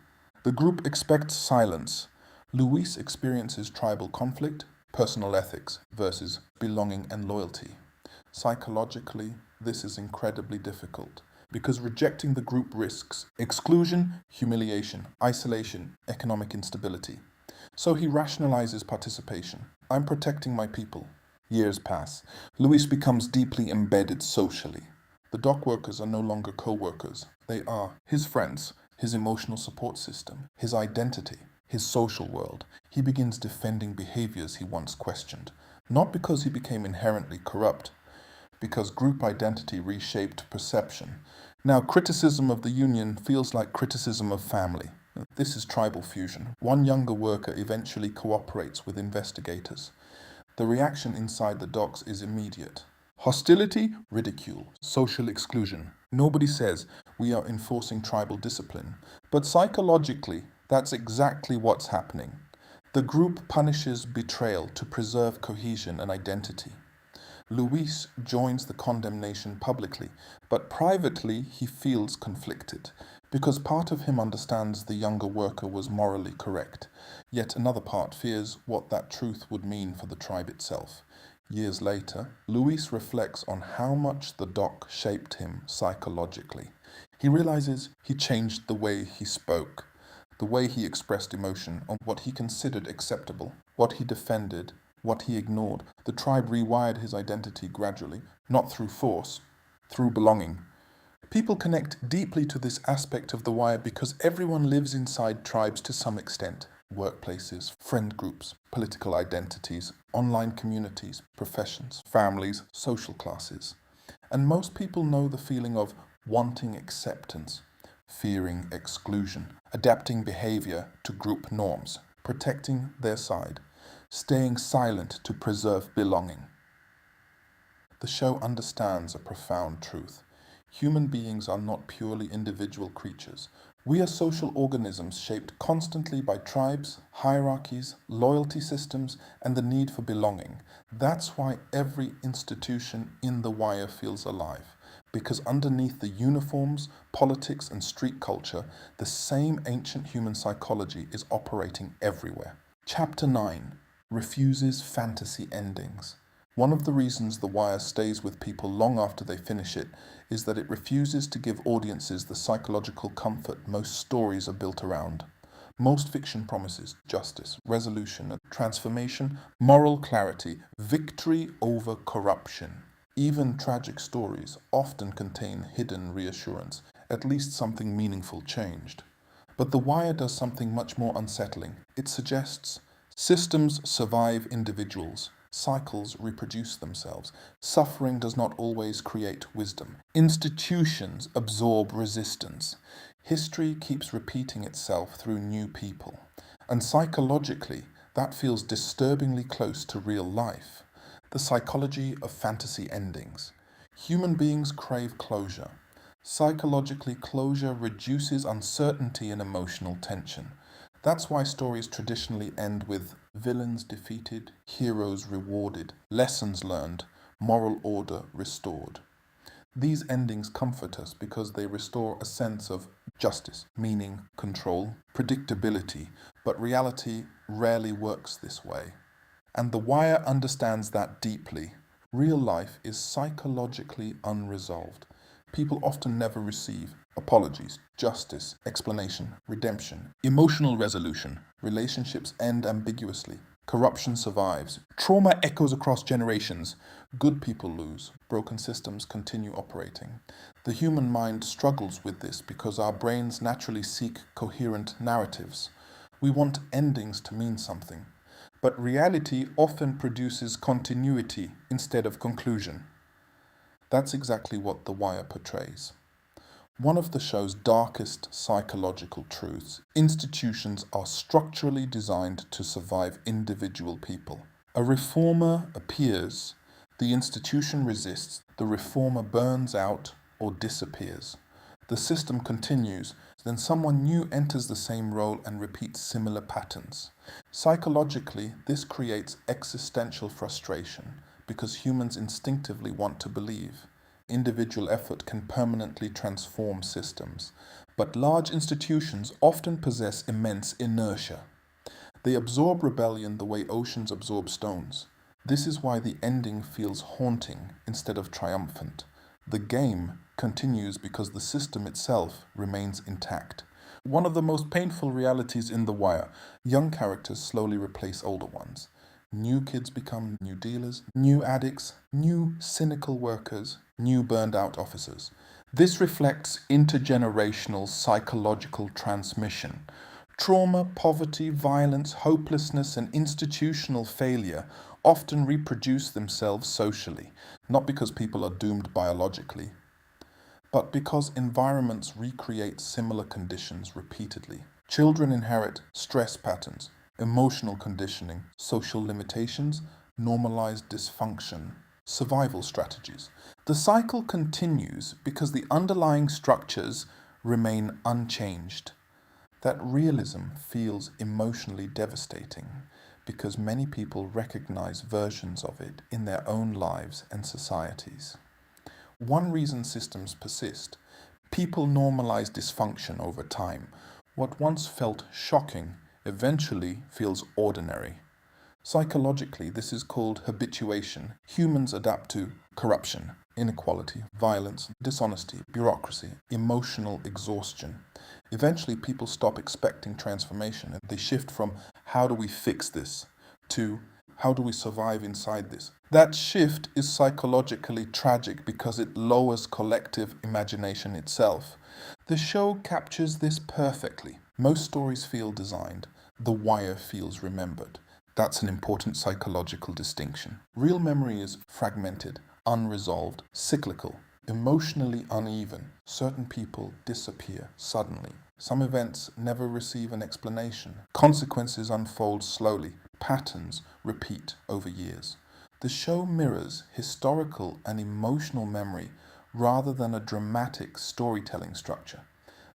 the group expects silence. Luis experiences tribal conflict, personal ethics versus belonging and loyalty. Psychologically, this is incredibly difficult because rejecting the group risks exclusion, humiliation, isolation, economic instability. So he rationalizes participation. "I'm protecting my people." Years pass. Luis becomes deeply embedded socially. The dock workers are no longer co-workers. They are his friends, his emotional support system, his identity, his social world. He begins defending behaviors he once questioned, not because he became inherently corrupt, because group identity reshaped perception. Now, criticism of the union feels like criticism of family. This is tribal fusion. One younger worker eventually cooperates with investigators. The reaction inside the docks is immediate. Hostility, ridicule, social exclusion. Nobody says we are enforcing tribal discipline, but psychologically, that's exactly what's happening. The group punishes betrayal to preserve cohesion and identity. Luis joins the condemnation publicly, but privately he feels conflicted, because part of him understands the younger worker was morally correct, yet another part fears what that truth would mean for the tribe itself. Years later, Luis reflects on how much the doc shaped him psychologically. He realizes he changed the way he spoke, the way he expressed emotion, on what he considered acceptable, what he defended, what he ignored. The tribe rewired his identity gradually, not through force, through belonging. People connect deeply to this aspect of the wire because everyone lives inside tribes to some extent. Workplaces, friend groups, political identities, online communities, professions, families, social classes. And most people know the feeling of wanting acceptance, fearing exclusion, adapting behavior to group norms, protecting their side, staying silent to preserve belonging. The show understands a profound truth. Human beings are not purely individual creatures. We are social organisms shaped constantly by tribes, hierarchies, loyalty systems, and the need for belonging. That's why every institution in The Wire feels alive. Because underneath the uniforms, politics, and street culture, the same ancient human psychology is operating everywhere. Chapter 9 refuses fantasy endings. One of the reasons The Wire stays with people long after they finish it is that it refuses to give audiences the psychological comfort most stories are built around. Most fiction promises justice, resolution, transformation, moral clarity, victory over corruption. Even tragic stories often contain hidden reassurance, at least something meaningful changed. But The Wire does something much more unsettling. It suggests systems survive individuals, cycles reproduce themselves, suffering does not always create wisdom, institutions absorb resistance, history keeps repeating itself through new people, and psychologically, that feels disturbingly close to real life. The psychology of fantasy endings. Human beings crave closure. Psychologically, closure reduces uncertainty and emotional tension. That's why stories traditionally end with villains defeated, heroes rewarded, lessons learned, moral order restored. These endings comfort us because they restore a sense of justice, meaning, control, predictability, but reality rarely works this way. And The Wire understands that deeply. Real life is psychologically unresolved. People often never receive apologies, justice, explanation, redemption, emotional resolution. Relationships end ambiguously. Corruption survives. Trauma echoes across generations. Good people lose. Broken systems continue operating. The human mind struggles with this because our brains naturally seek coherent narratives. We want endings to mean something. But reality often produces continuity instead of conclusion. That's exactly what The Wire portrays. One of the show's darkest psychological truths: institutions are structurally designed to survive individual people. A reformer appears, the institution resists, the reformer burns out or disappears. The system continues, then someone new enters the same role and repeats similar patterns. Psychologically, this creates existential frustration because humans instinctively want to believe. Individual effort can permanently transform systems, but large institutions often possess immense inertia. They absorb rebellion the way oceans absorb stones. This is why the ending feels haunting instead of triumphant. The game continues because the system itself remains intact. One of the most painful realities in The Wire: young characters slowly replace older ones. New kids become new dealers, new addicts, new cynical workers, new burned out officers. This reflects intergenerational psychological transmission. Trauma, poverty, violence, hopelessness, and institutional failure often reproduce themselves socially, not because people are doomed biologically, but because environments recreate similar conditions repeatedly. Children inherit stress patterns, emotional conditioning, social limitations, normalized dysfunction, survival strategies. The cycle continues because the underlying structures remain unchanged. That realism feels emotionally devastating because many people recognize versions of it in their own lives and societies. One reason systems persist: people normalize dysfunction over time. What once felt shocking eventually feels ordinary. Psychologically, this is called habituation. Humans adapt to corruption, inequality, violence, dishonesty, bureaucracy, emotional exhaustion. Eventually, people stop expecting transformation and they shift from how do we fix this to how do we survive inside this. That shift is psychologically tragic because it lowers collective imagination itself. The show captures this perfectly. Most stories feel designed, The Wire feels remembered. That's an important psychological distinction. Real memory is fragmented, unresolved, cyclical, emotionally uneven. Certain people disappear suddenly. Some events never receive an explanation. Consequences unfold slowly. Patterns repeat over years. The show mirrors historical and emotional memory rather than a dramatic storytelling structure.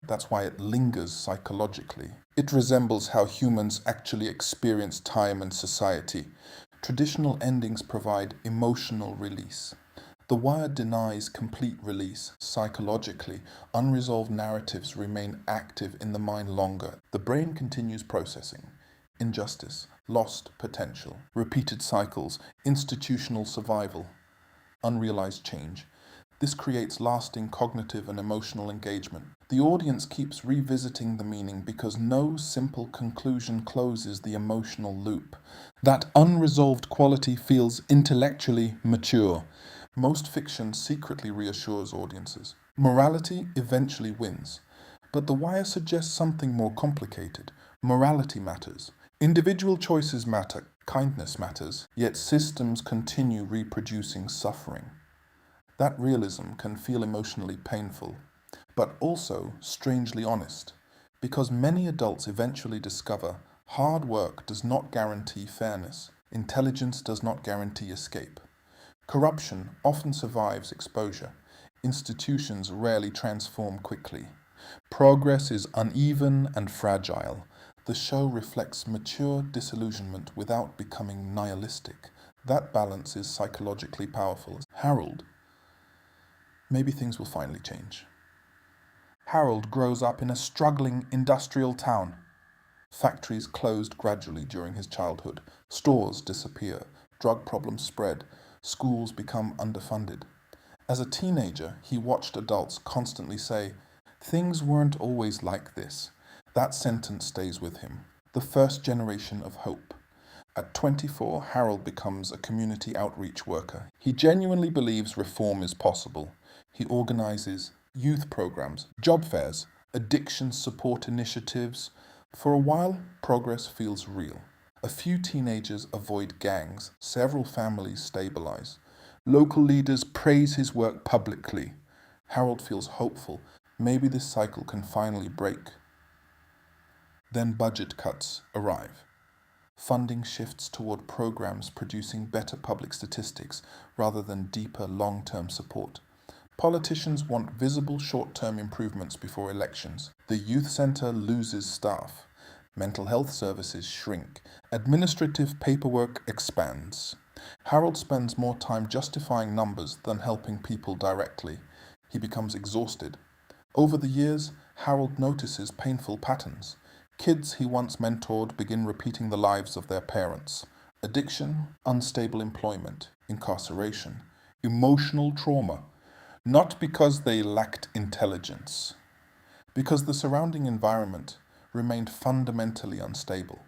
That's why it lingers psychologically. It resembles how humans actually experience time and society. Traditional endings provide emotional release. The Wire denies complete release. Psychologically, unresolved narratives remain active in the mind longer. The brain continues processing. Injustice, lost potential, repeated cycles, institutional survival, unrealized change. This creates lasting cognitive and emotional engagement. The audience keeps revisiting the meaning because no simple conclusion closes the emotional loop. That unresolved quality feels intellectually mature. Most fiction secretly reassures audiences. Morality eventually wins. But The Wire suggests something more complicated. Morality matters. Individual choices matter. Kindness matters. Yet systems continue reproducing suffering. That realism can feel emotionally painful, but also strangely honest, because many adults eventually discover hard work does not guarantee fairness, intelligence does not guarantee escape. Corruption often survives exposure. Institutions rarely transform quickly. Progress is uneven and fragile. The show reflects mature disillusionment without becoming nihilistic. That balance is psychologically powerful. Harold, maybe things will finally change. Harold grows up in a struggling industrial town. Factories closed gradually during his childhood. Stores disappear. Drug problems spread. Schools become underfunded. As a teenager, he watched adults constantly say, "Things weren't always like this." That sentence stays with him. The first generation of hope. At 24, Harold becomes a community outreach worker. He genuinely believes reform is possible. He organizes youth programs, job fairs, addiction support initiatives. For a while, progress feels real. A few teenagers avoid gangs, several families stabilize. Local leaders praise his work publicly. Harold feels hopeful. Maybe this cycle can finally break. Then budget cuts arrive. Funding shifts toward programs producing better public statistics rather than deeper long-term support. Politicians want visible short-term improvements before elections. The youth center loses staff. Mental health services shrink. Administrative paperwork expands. Harold spends more time justifying numbers than helping people directly. He becomes exhausted. Over the years, Harold notices painful patterns. Kids he once mentored begin repeating the lives of their parents. Addiction, unstable employment, incarceration, emotional trauma. Not because they lacked intelligence, because the surrounding environment remained fundamentally unstable.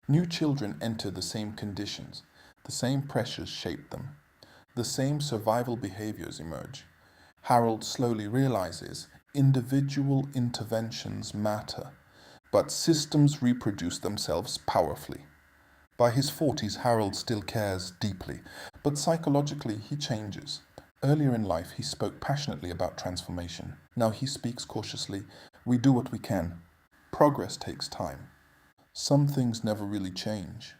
New children enter the same conditions, the same pressures shape them, the same survival behaviors emerge. Harold slowly realizes individual interventions matter, but systems reproduce themselves powerfully. By his 40s, Harold still cares deeply, but psychologically he changes. Earlier in life, he spoke passionately about transformation. Now he speaks cautiously. We do what we can. Progress takes time. Some things never really change.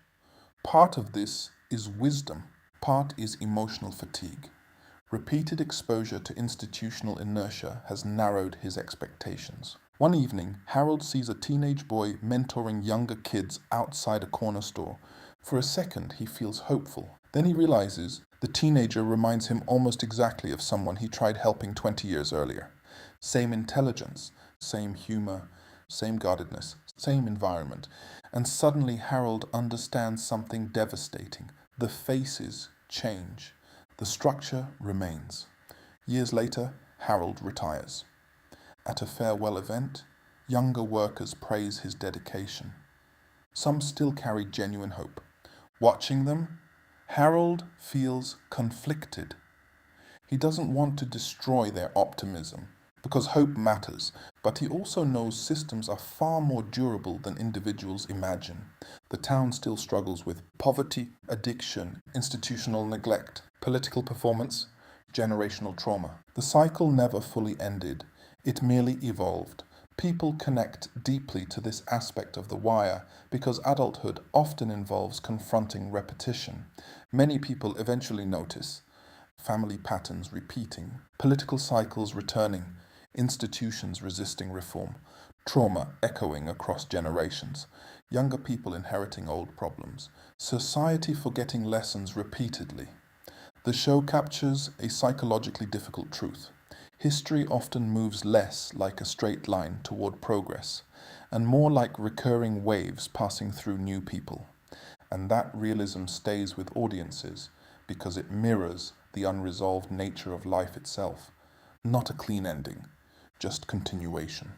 Part of this is wisdom. Part is emotional fatigue. Repeated exposure to institutional inertia has narrowed his expectations. One evening, Harold sees a teenage boy mentoring younger kids outside a corner store. For a second, he feels hopeful. Then he realizes the teenager reminds him almost exactly of someone he tried helping 20 years earlier. Same intelligence, same humor, same guardedness. same environment, and suddenly Harold understands something devastating. The faces change. The structure remains. Years later, Harold retires. At a farewell event, younger workers praise his dedication. Some still carry genuine hope. Watching them, Harold feels conflicted. He doesn't want to destroy their optimism, because hope matters, but he also knows systems are far more durable than individuals imagine. The town still struggles with poverty, addiction, institutional neglect, political performance, generational trauma. The cycle never fully ended, it merely evolved. People connect deeply to this aspect of The Wire because adulthood often involves confronting repetition. Many people eventually notice family patterns repeating, political cycles returning, institutions resisting reform, trauma echoing across generations, younger people inheriting old problems, society forgetting lessons repeatedly. The show captures a psychologically difficult truth. History often moves less like a straight line toward progress, and more like recurring waves passing through new people. And that realism stays with audiences because it mirrors the unresolved nature of life itself. Not a clean ending, just continuation.